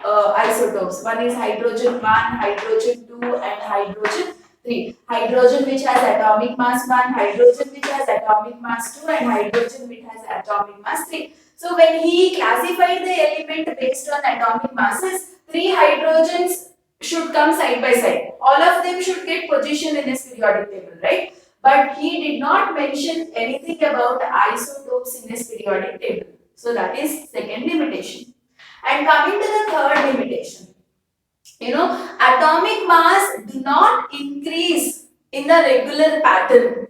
isotopes. One is hydrogen 1, hydrogen 2, and hydrogen 3. Hydrogen which has atomic mass 1, hydrogen which has atomic mass 2, and hydrogen which has atomic mass 3. So when he classified the element based on atomic masses, 3 hydrogens should come side by side. All of them should get position in his periodic table, right? But he did not mention anything about isotopes in his periodic table. So that is second limitation. And coming to the third limitation, atomic mass do not increase in a regular pattern.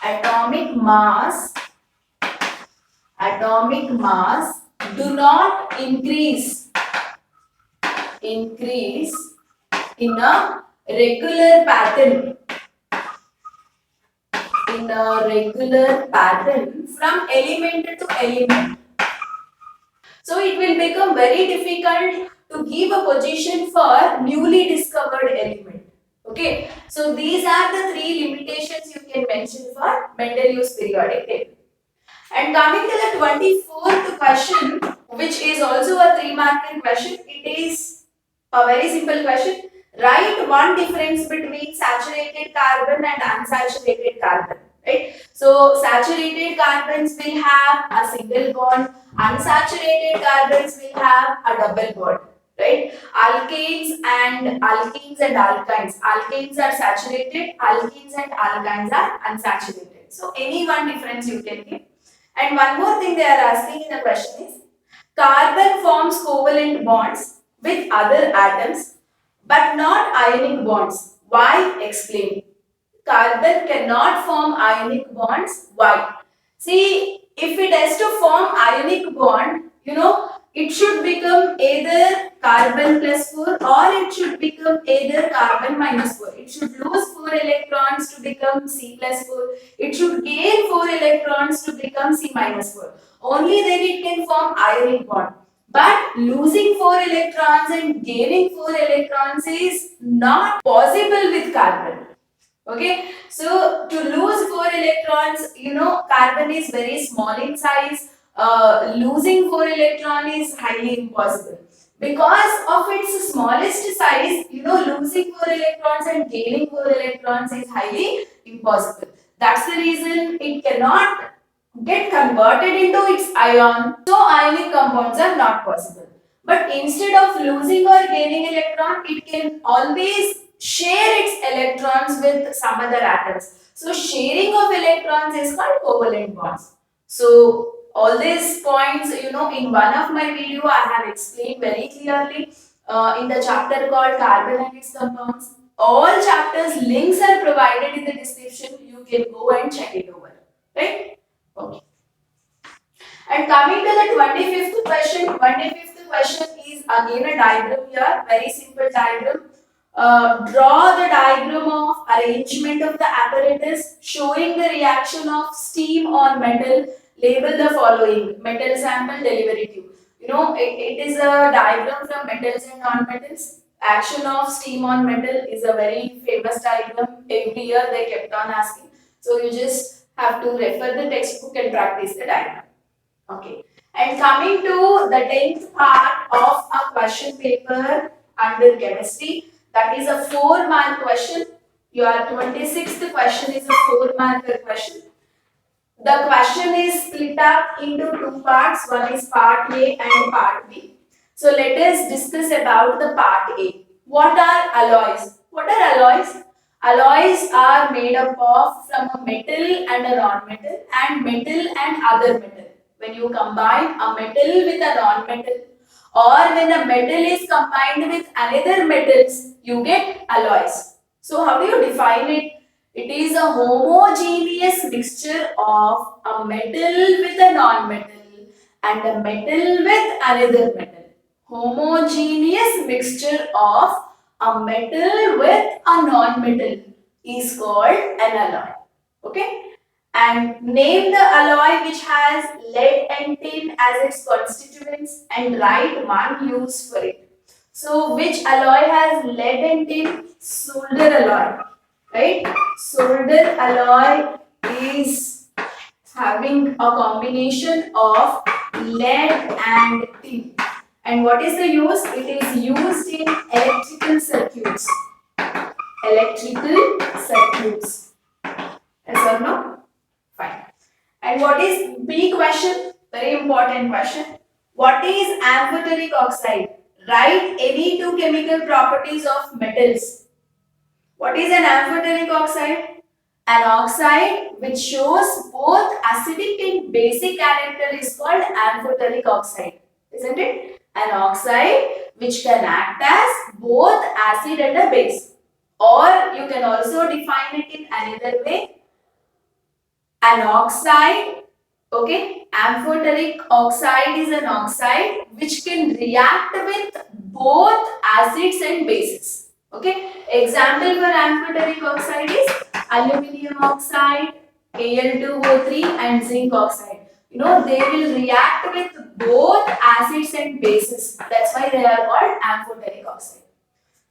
Atomic mass do not increase in a regular pattern. From element to element. So it will become very difficult to give a position for newly discovered element. Okay, so these are the 3 limitations you can mention for Mendeleev's periodic table. And coming to the 24th question, which is also a 3-mark question, it is a very simple question. Write one difference between saturated carbon and unsaturated carbon. Right? So saturated carbons will have a single bond, unsaturated carbons will have a double bond. Right? Alkanes and alkynes. Alkanes are saturated, alkenes and alkynes are unsaturated. So any one difference you can give. And one more thing they are asking in the question is, carbon forms covalent bonds with other atoms but not ionic bonds. Why? Explain. carbon cannot form ionic bonds. Why? See, if it has to form ionic bond, it should become either carbon plus 4 or it should become either carbon minus 4. It should lose 4 electrons to become C plus 4. It should gain 4 electrons to become C minus 4. Only then it can form ionic bond. But losing 4 electrons and gaining 4 electrons is not possible with carbon. Okay, so to lose 4 electrons, carbon is very small in size. Losing 4 electron is highly impossible. Because of its smallest size, losing 4 electrons and gaining 4 electrons is highly impossible. That's the reason it cannot get converted into its ion. So ionic compounds are not possible. But instead of losing or gaining electron, it can always share its electrons with some other atoms. So sharing of electrons is called covalent bonds. So all these points, in one of my video I have explained very clearly in the chapter called carbon and its compounds. All chapters links are provided in the description. You can go and check it over. Right? Okay. And coming to the 25th question, 25th question is again a diagram here, very simple diagram. Draw the diagram of arrangement of the apparatus showing the reaction of steam on metal. Label the following: metal sample, delivery tube. It is a diagram from metals and non-metals. Action of steam on metal is a very famous diagram. Every year they kept on asking. So you just have to refer the textbook and practice the diagram. Okay. And coming to the 10th part of a question paper under chemistry, that is a 4-mark question. Your 26th question is a 4-marker question. The question is split up into 2 parts. One is part A and part B. So let us discuss about the part A. What are alloys? What are alloys? Alloys are made up of from a metal and a non-metal and metal and other metal. When you combine a metal with a non-metal or when a metal is combined with another metals, you get alloys. So how do you define it? It is a homogeneous mixture of a metal with a non-metal and a metal with another metal. Homogeneous mixture of a metal with a non-metal is called an alloy. Okay? And name the alloy which has lead and tin as its constituents and write one use for it. So which alloy has lead and tin? Solder alloy. Right? Solder alloy is having a combination of lead and tin. And what is the use? It is used in electrical circuits. Electrical circuits. Yes or no? Fine. And what is B question? Very important question. What is amphoteric oxide? Write any 2 chemical properties of metals. What is an amphoteric oxide? An oxide which shows both acidic and basic character is called amphoteric oxide. Isn't it? An oxide which can act as both acid and a base. Or you can also define it in another way. An oxide, okay, amphoteric oxide is an oxide which can react with both acids and bases. Okay, example for amphoteric oxide is aluminium oxide, Al2O3 and zinc oxide. They will react with both acids and bases. That's why they are called amphoteric oxide.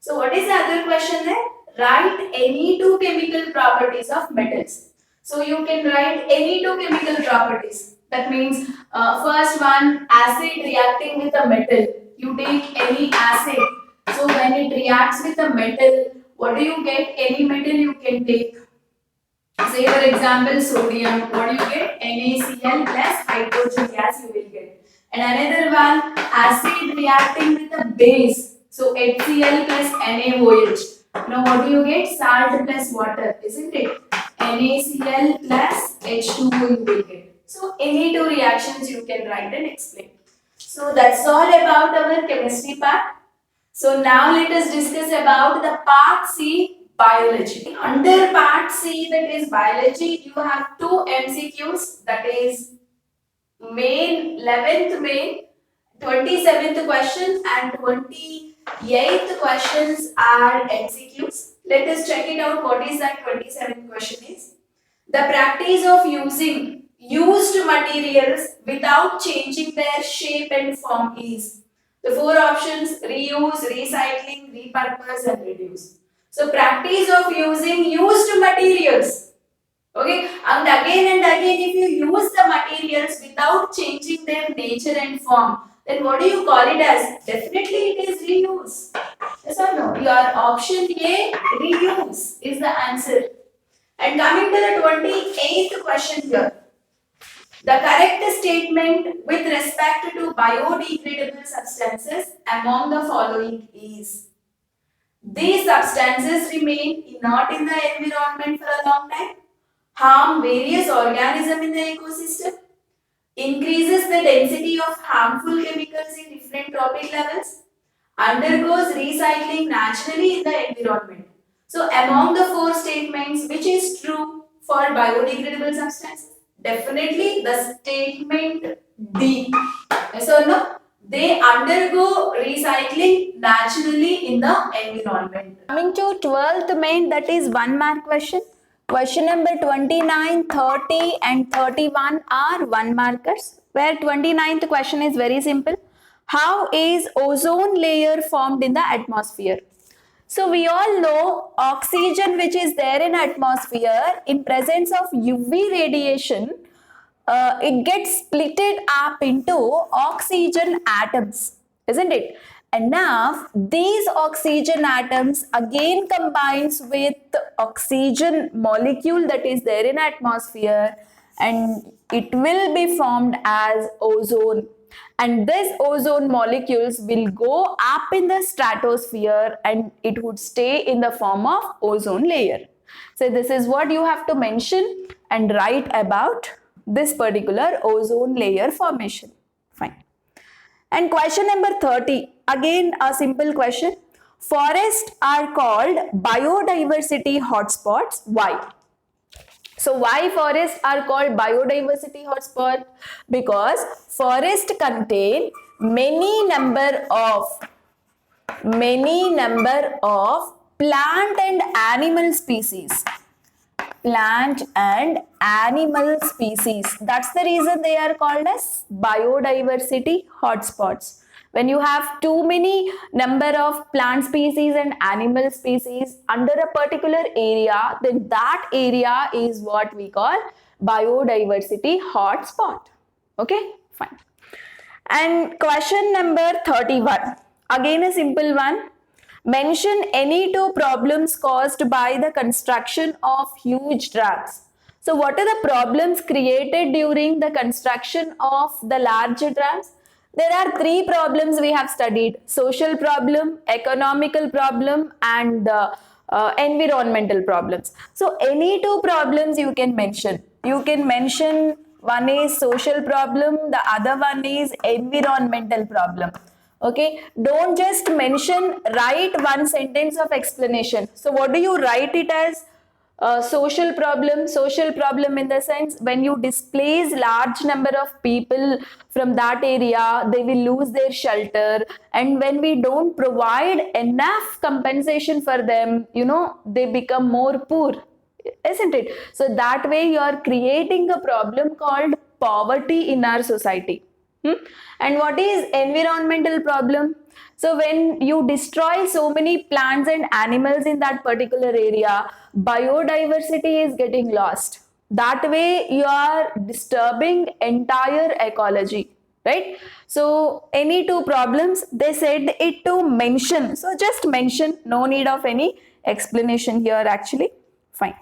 So what is the other question there? Write any 2 chemical properties of metals. So you can write any 2 chemical properties. That means first one, acid reacting with a metal. You take any acid. So when it reacts with a metal, what do you get? Any metal you can take. Say for example sodium. What do you get? NaCl plus hydrogen gas you will get. And another one, acid reacting with a base. So HCl plus NaOH. Now what do you get? Salt plus water, isn't it? NaCl plus H2O you will get. So any 2 reactions you can write and explain. So that's all about our chemistry part. So now let us discuss about the part C, biology. Under part C, that is biology, you have two MCQs, that is main 11th main, 27th questions and 28th questions are MCQs. Let us check it out. What is that 27th question is? The practice of using used materials without changing their shape and form is. The four options: reuse, recycling, repurpose and reduce. So practice of using used materials. Okay, and again if you use the materials without changing their nature and form, then what do you call it as? Definitely it is reuse. Yes or no? Your option A, reuse, is the answer. And coming to the 28th question here. The correct statement with respect to biodegradable substances among the following is: these substances remain inert in the environment for a long time, harm various organisms in the ecosystem, increases the density of harmful chemicals in different trophic levels, undergoes recycling naturally in the environment. So, among the four statements, which is true for biodegradable substances? Definitely the statement D. Yes or no? They undergo recycling naturally in the environment. Coming to 12th main, that is 1 mark question. Question number 29, 30 and 31 are 1 markers, where 29th question is very simple. How is ozone layer formed in the atmosphere? So we all know oxygen which is there in atmosphere, in presence of UV radiation, it gets splitted up into oxygen atoms, isn't it? And now these oxygen atoms again combines with the oxygen molecule that is there in atmosphere, and it will be formed as ozone. And these ozone molecules will go up in the stratosphere and it would stay in the form of ozone layer. So this is what you have to mention and write about this particular ozone layer formation. Fine. And question number 30, again a simple question. Forests are called biodiversity hotspots. Why? So why forests are called biodiversity hotspot? Because forests contain many number of plant and animal species. Plant and animal species. That's the reason they are called as biodiversity hotspots. When you have too many number of plant species and animal species under a particular area, then that area is what we call biodiversity hotspot. Okay, fine. And question number 31, again a simple one. Mention any two problems caused by the construction of huge dams. So what are the problems created during the construction of the large dams? There are three problems we have studied: social problem, economical problem and environmental problems. So any two problems you can mention. You can mention one is social problem, the other one is environmental problem. Okay, don't just mention, write one sentence of explanation. So what do you write it as? Social problem in the sense, when you displace large number of people from that area, they will lose their shelter, and when we don't provide enough compensation for them, they become more poor, isn't it? So that way you are creating a problem called poverty in our society. And what is environmental problem? So when you destroy so many plants and animals in that particular area, biodiversity is getting lost. That way you are disturbing entire ecology, right? So any two problems, they said it to mention. So just mention, no need of any explanation here actually. Fine.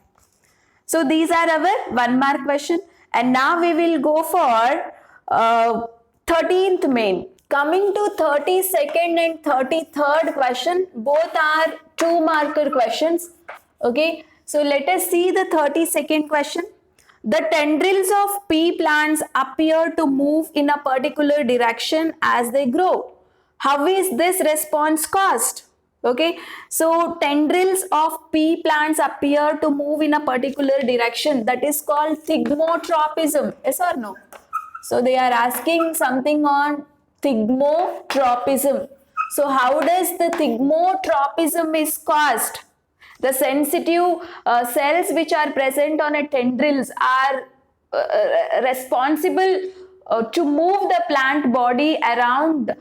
So these are our 1 mark question, and now we will go for 13th main. Coming to 32nd and 33rd question, both are 2 marker questions. Okay, so let us see the 32nd question. The tendrils of pea plants appear to move in a particular direction as they grow. How is this response caused? Okay, so tendrils of pea plants appear to move in a particular direction, that is called thigmotropism. Yes or no? So they are asking something on thigmotropism. So how does the thigmotropism is caused? The sensitive cells which are present on a tendrils are responsible to move the plant body around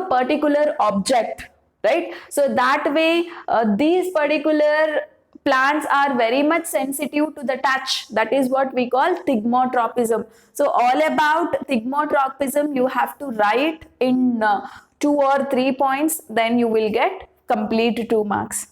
particular object, right? So that way these particular plants are very much sensitive to the touch. That is what we call thigmotropism. So all about thigmotropism you have to write in 2 or 3 points, then you will get complete 2 marks.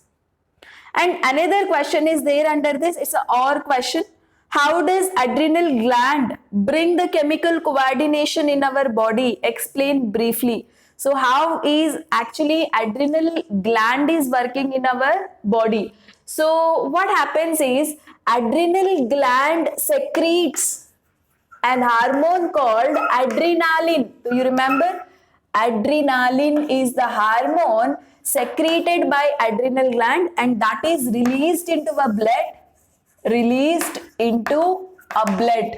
And another question is there under this, it's a OR question. How does adrenal gland bring the chemical coordination in our body? Explain briefly. So how is actually adrenal gland is working in our body? So what happens is adrenal gland secretes an hormone called adrenaline. Do you remember? Adrenaline is the hormone secreted by adrenal gland, and that is released into a blood,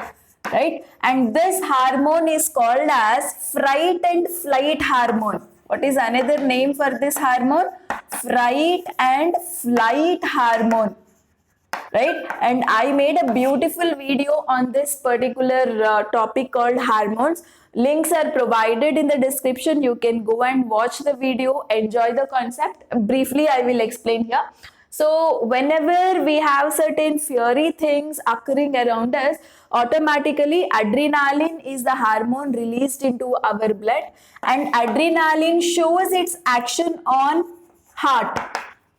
right? And this hormone is called as fright and flight hormone. What is another name for this hormone? Fright and flight hormone, right? And I made a beautiful video on this particular topic called hormones. Links are provided in the description. You can go and watch the video, enjoy the concept. Briefly I will explain here. So whenever we have certain fiery things occurring around us, automatically adrenaline is the hormone released into our blood, and adrenaline shows its action on heart.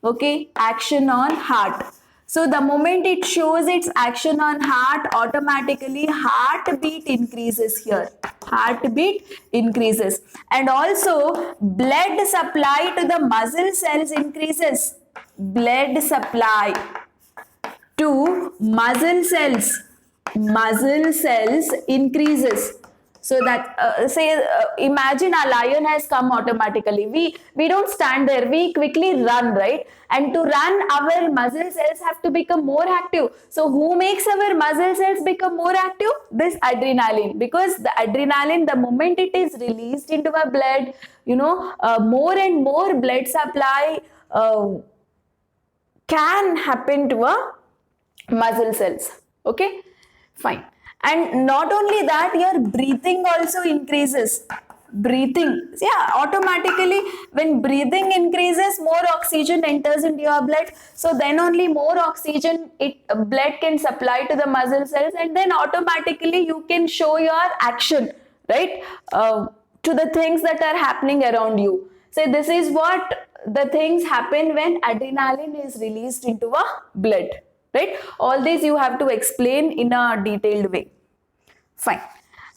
Okay, action on heart. So the moment it shows its action on heart, automatically heartbeat increases here. Heartbeat increases. And also blood supply to the muscle cells increases. Blood supply to muscle cells increases. So that imagine a lion has come automatically. We don't stand there, we quickly run, right? And to run, our muscle cells have to become more active. So who makes our muscle cells become more active? This adrenaline. Because the adrenaline, the moment it is released into our blood, more and more blood supply can happen to a muscle cells. Okay, fine. And not only that, your breathing also increases. Breathing, yeah, automatically when breathing increases, more oxygen enters into your blood. So then only more oxygen blood can supply to the muscle cells, and then automatically you can show your action, right, to the things that are happening around you. So this is what the things happen when adrenaline is released into a blood, right? All these you have to explain in a detailed way. Fine.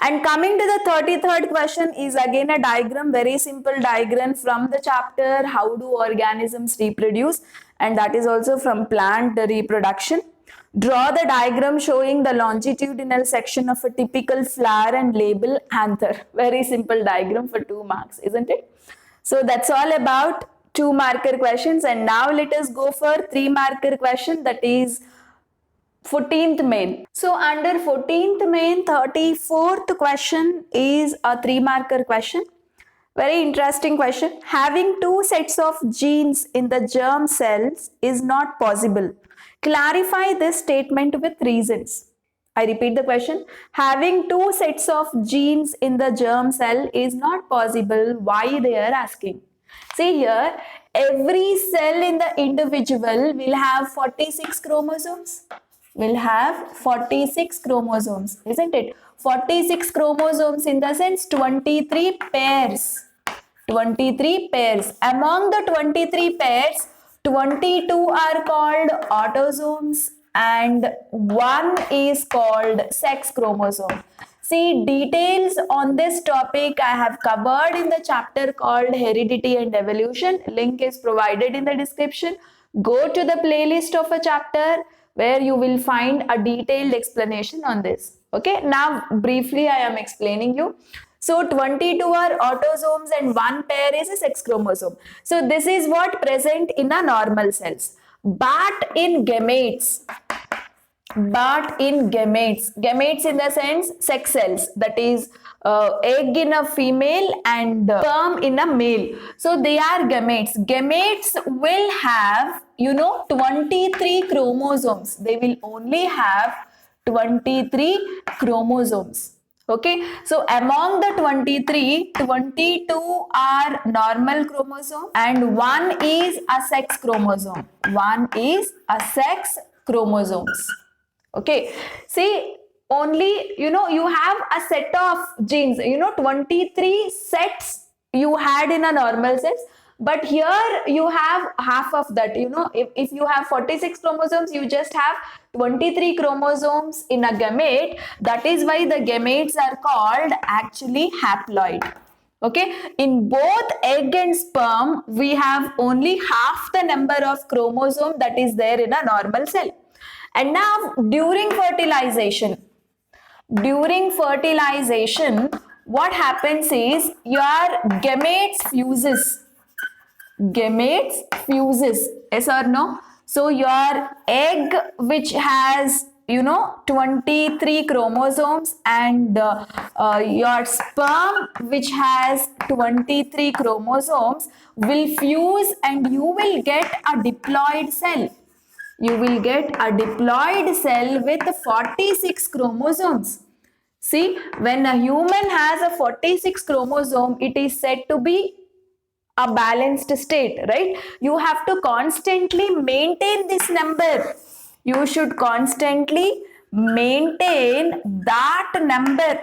And coming to the 33rd question is again a diagram, very simple diagram from the chapter How Do Organisms Reproduce, and that is also from plant reproduction. Draw the diagram showing the longitudinal section of a typical flower and label anther. Very simple diagram for 2 marks, isn't it? So that's all about 2 marker questions, and now let us go for 3 marker question, that is 14th main. So under 14th main, 34th question is a 3 marker question. Very interesting question. Having 2 sets of genes in the germ cells is not possible. Clarify this statement with reasons. I repeat the question. Having 2 sets of genes in the germ cell is not possible. Why they are asking? See here, every cell in the individual will have 46 chromosomes. Will have 46 chromosomes, isn't it? 46 chromosomes in the sense 23 pairs. 23 pairs. Among the 23 pairs, 22 are called autosomes and 1 is called sex chromosome. See, details on this topic I have covered in the chapter called Heredity and Evolution. Link is provided in the description. Go to the playlist of a chapter where you will find a detailed explanation on this. Okay, now briefly I am explaining you. So 22 are autosomes and one pair is a sex chromosome. So this is what present in a normal cells. But in gametes, gametes in the sense sex cells, that is egg in a female and sperm in a male. So they are gametes. Gametes will have, 23 chromosomes. They will only have 23 chromosomes. Okay, so among the 23, 22 are normal chromosome and one is a sex chromosome. One is a sex chromosomes. Okay, see, only, you have a set of genes, 23 sets you had in a normal cells, but here you have half of that. If you have 46 chromosomes, you just have 23 chromosomes in a gamete. That is why the gametes are called actually haploid. Okay, in both egg and sperm, we have only half the number of chromosome that is there in a normal cell. And now during fertilization, what happens is your gametes fuses. Yes or no? So your egg, which has 23 chromosomes, and your sperm, which has 23 chromosomes, will fuse and you will get a diploid cell. You will get a diploid cell with 46 chromosomes. See, when a human has a 46 chromosome, it is said to be a balanced state, right? You have to constantly maintain this number. You should constantly maintain that number.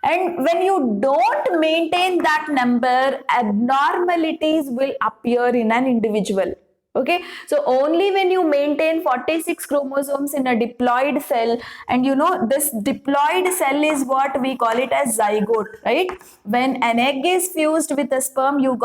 And when you don't maintain that number, abnormalities will appear in an individual. Okay, so only when you maintain 46 chromosomes in a diploid cell, and this diploid cell is what we call it as zygote, right? When an egg is fused with a sperm, you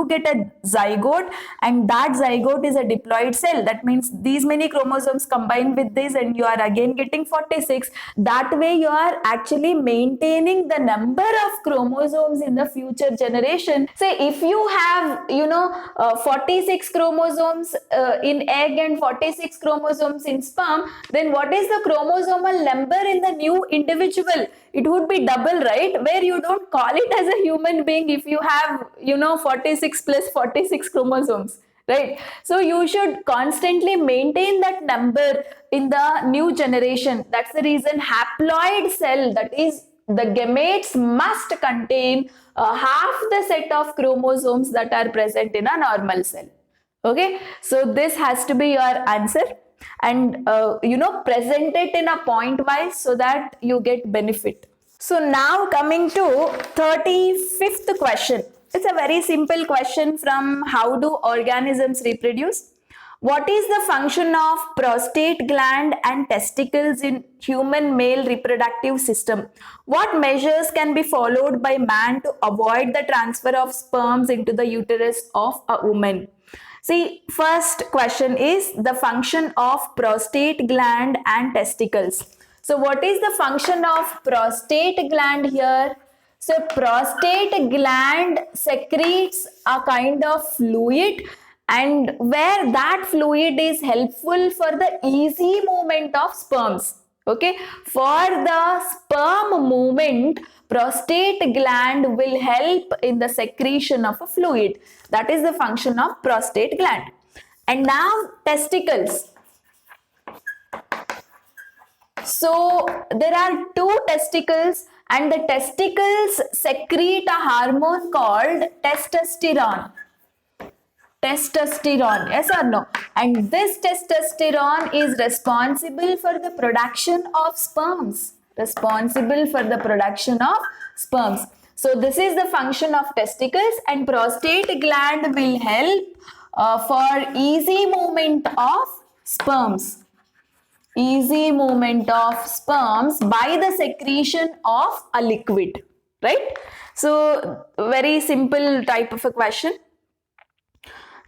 get a zygote, and that zygote is a diploid cell. That means these many chromosomes combined with this, and you are again getting 46. That way you are actually maintaining the number of chromosomes in the future generation. Say if you have 46 chromosomes in egg and 46 chromosomes in sperm, then what is the chromosomal number in the new individual? It would be double, right? Where you don't call it as a human being if you have 46 plus 46 chromosomes, right? So you should constantly maintain that number in the new generation. That's the reason haploid cell, that is the gametes, must contain half the set of chromosomes that are present in a normal cell. Okay, so this has to be your answer, and present it in a point wise so that you get benefit. So now coming to 35th question. It's a very simple question from How Do Organisms Reproduce? What is the function of prostate gland and testicles in human male reproductive system? What measures can be followed by man to avoid the transfer of sperms into the uterus of a woman? See, first question is the function of prostate gland and testicles. So what is the function of prostate gland here? So prostate gland secretes a kind of fluid, and where that fluid is helpful for the easy movement of sperms. Okay, for the sperm movement, prostate gland will help in the secretion of a fluid. That is the function of prostate gland. And now testicles. So there are two testicles, and the testicles secrete a hormone called testosterone. Testosterone, yes or no? And this testosterone is responsible for the production of sperms. So this is the function of testicles, and prostate gland will help for easy movement of sperms. Easy movement of sperms by the secretion of a liquid, right? So very simple type of a question.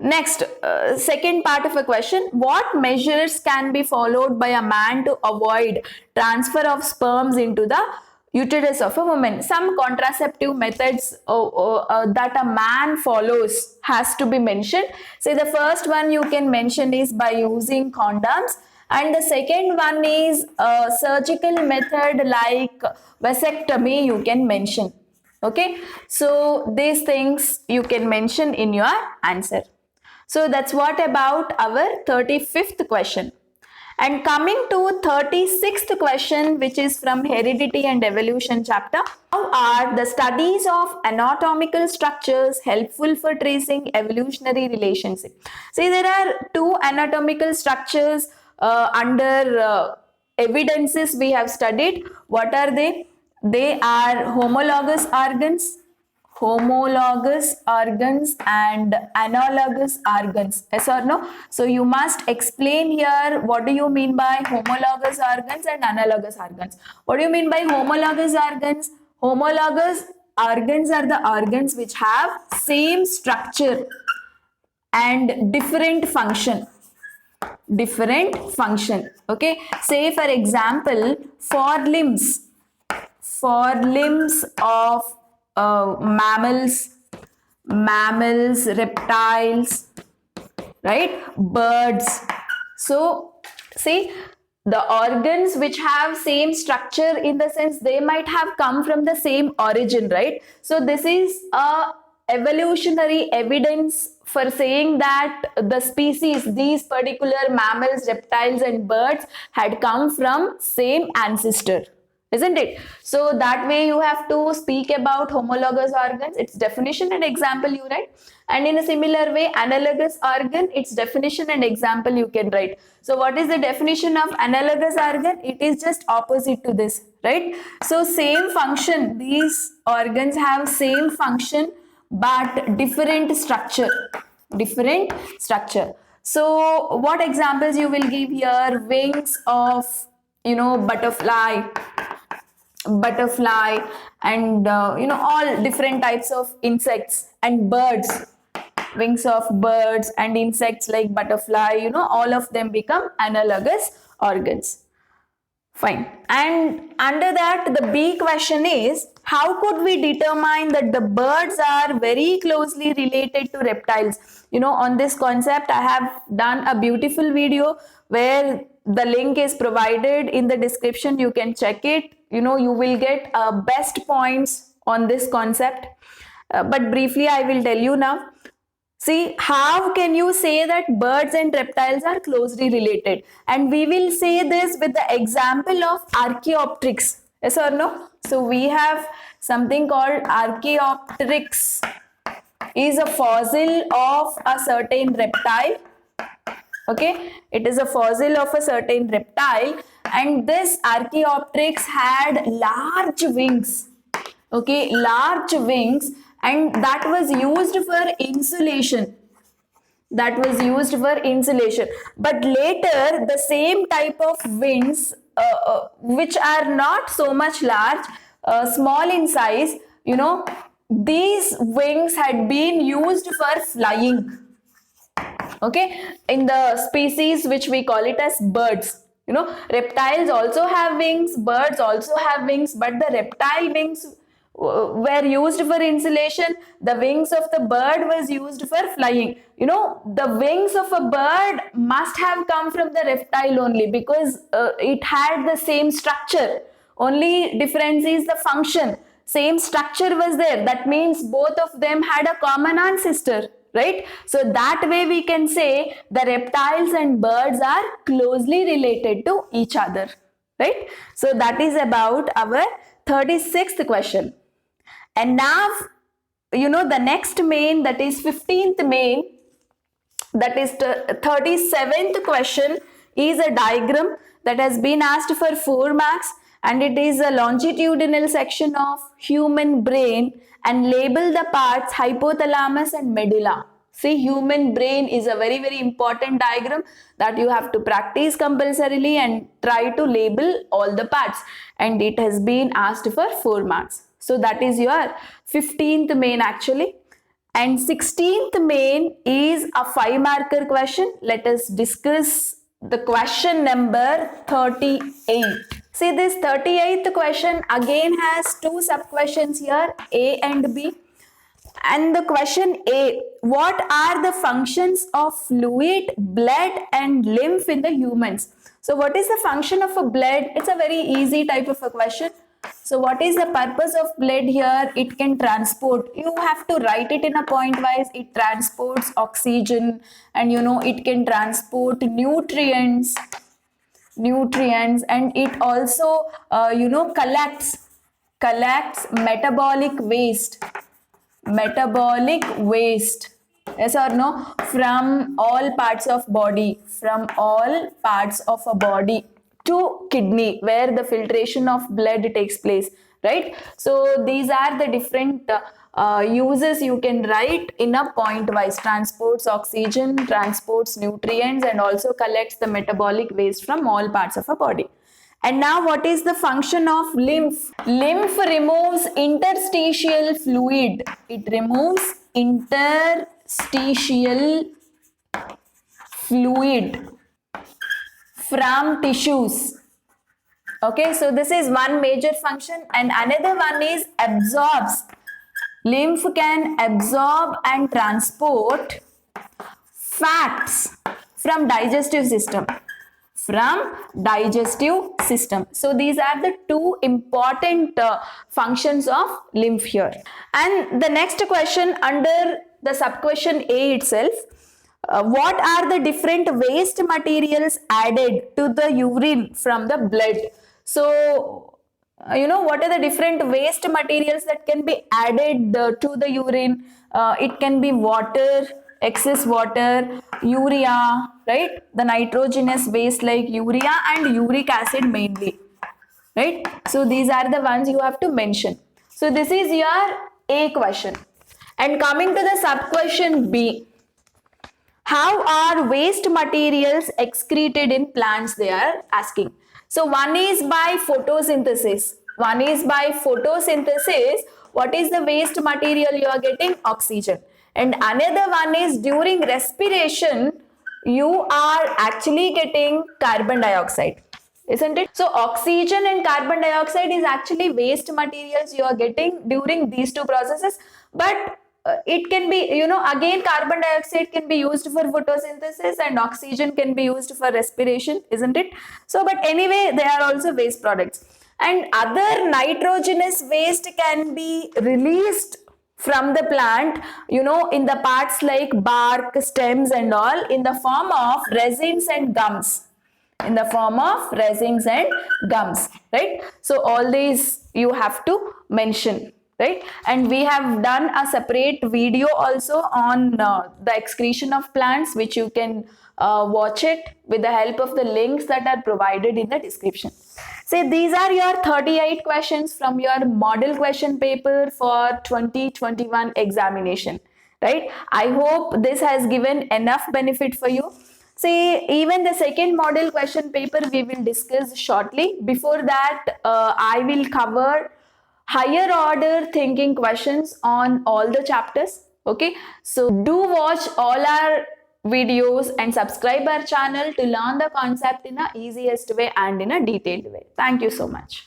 Next, second part of a question. What measures can be followed by a man to avoid transfer of sperms into the uterus of a woman. Some contraceptive methods that a man follows has to be mentioned. So the first one you can mention is by using condoms, and the second one is a surgical method like vasectomy you can mention. Okay, so these things you can mention in your answer. So that's what about our 35th question. And coming to 36th question, which is from Heredity and Evolution chapter. How are the studies of anatomical structures helpful for tracing evolutionary relationship? See, there are two anatomical structures under evidences we have studied. What are they? They are homologous organs and analogous organs. Yes or no? So you must explain here what do you mean by homologous organs and analogous organs. What do you mean by homologous organs? Homologous organs are the organs which have same structure and different function. Okay, say for example forelimbs of mammals, reptiles, right? Birds. So see, the organs which have same structure, in the sense they might have come from the same origin, right? So this is a evolutionary evidence for saying that the species, these particular mammals, reptiles and birds had come from same ancestor, isn't it? So that way you have to speak about homologous organs, its definition and example you write, and in a similar way analogous organ, its definition and example you can write. So what is the definition of analogous organ? It is just opposite to this, right? So same function, these organs have same function but different structure. So what examples you will give here? Wings of butterfly, and all different types of insects, and birds, wings of birds and insects like butterfly, all of them become analogous organs. Fine. And under that, the B question is, how could we determine that the birds are very closely related to reptiles? On this concept, I have done a beautiful video where the link is provided in the description. You can check it. You will get best points on this concept. But briefly, I will tell you now. See, how can you say that birds and reptiles are closely related? And we will say this with the example of Archaeopteryx. Yes or no? So we have something called Archaeopteryx. Is a fossil of a certain reptile. Okay, it is a fossil of a certain reptile, and this Archaeopteryx had large wings. Okay, large wings, and that was used for insulation. But later, the same type of wings, which are not so much large, small in size, these wings had been used for flying. Okay, in the species which we call it as birds. Reptiles also have wings, birds also have wings, but the reptile wings were used for insulation. The wings of the bird was used for flying. The wings of a bird must have come from the reptile only, because it had the same structure. Only difference is the function. Same structure was there. That means both of them had a common ancestor, right? So that way we can say the reptiles and birds are closely related to each other, right? So that is about our 36th question. And now, the next main, that is 15th main, that is the 37th question, is a diagram that has been asked for 4 marks, and it is a longitudinal section of human brain, and label the parts hypothalamus and medulla. See, human brain is a very, very important diagram that you have to practice compulsorily and try to label all the parts, and it has been asked for 4 marks. So that is your 15th main actually. And 16th main is a 5-marker question. Let us discuss the question number 38. See, this 38th question again has two sub questions here, A and B. And the question A, what are the functions of fluid, blood and lymph in the humans? So what is the function of a blood? It's a very easy type of a question. So what is the purpose of blood here? It can transport. You have to write it in a point wise. It transports oxygen, and it can transport nutrients, and it also collects metabolic waste, yes or no, from all parts of a body to kidney, where the filtration of blood takes place, right? So these are the different uses you can write in a point wise. Transports oxygen, transports nutrients, and also collects the metabolic waste from all parts of a body. And now what is the function of lymph? Lymph removes interstitial fluid. It removes interstitial fluid from tissues. Okay, so this is one major function, and another one is absorbs. Lymph can absorb and transport fats from digestive system. So these are the two important functions of lymph here. And the next question under the sub question A itself, what are the different waste materials added to the urine from the blood? So what are the different waste materials that can be added to the urine? It can be water, excess water, urea, right? The nitrogenous waste like urea and uric acid mainly, right? So these are the ones you have to mention. So this is your A question. And coming to the sub question B, how are waste materials excreted in plants, they are asking. So one is by photosynthesis. What is the waste material you are getting? Oxygen. And another one is during respiration, you are actually getting carbon dioxide, isn't it? So oxygen and carbon dioxide is actually waste materials you are getting during these two processes. But it can be, again carbon dioxide can be used for photosynthesis and oxygen can be used for respiration, isn't it? So but anyway, they are also waste products. And other nitrogenous waste can be released from the plant, in the parts like bark, stems and all, in the form of resins and gums. Right? So all these you have to mention, right? And we have done a separate video also on the excretion of plants, which you can watch it with the help of the links that are provided in the description. Say these are your 38 questions from your model question paper for 2021 examination, right? I hope this has given enough benefit for you. See, even the second model question paper we will discuss shortly. Before that, I will cover higher order thinking questions on all the chapters. Okay, so do watch all our videos and subscribe our channel to learn the concept in a easiest way and in a detailed way. Thank you so much.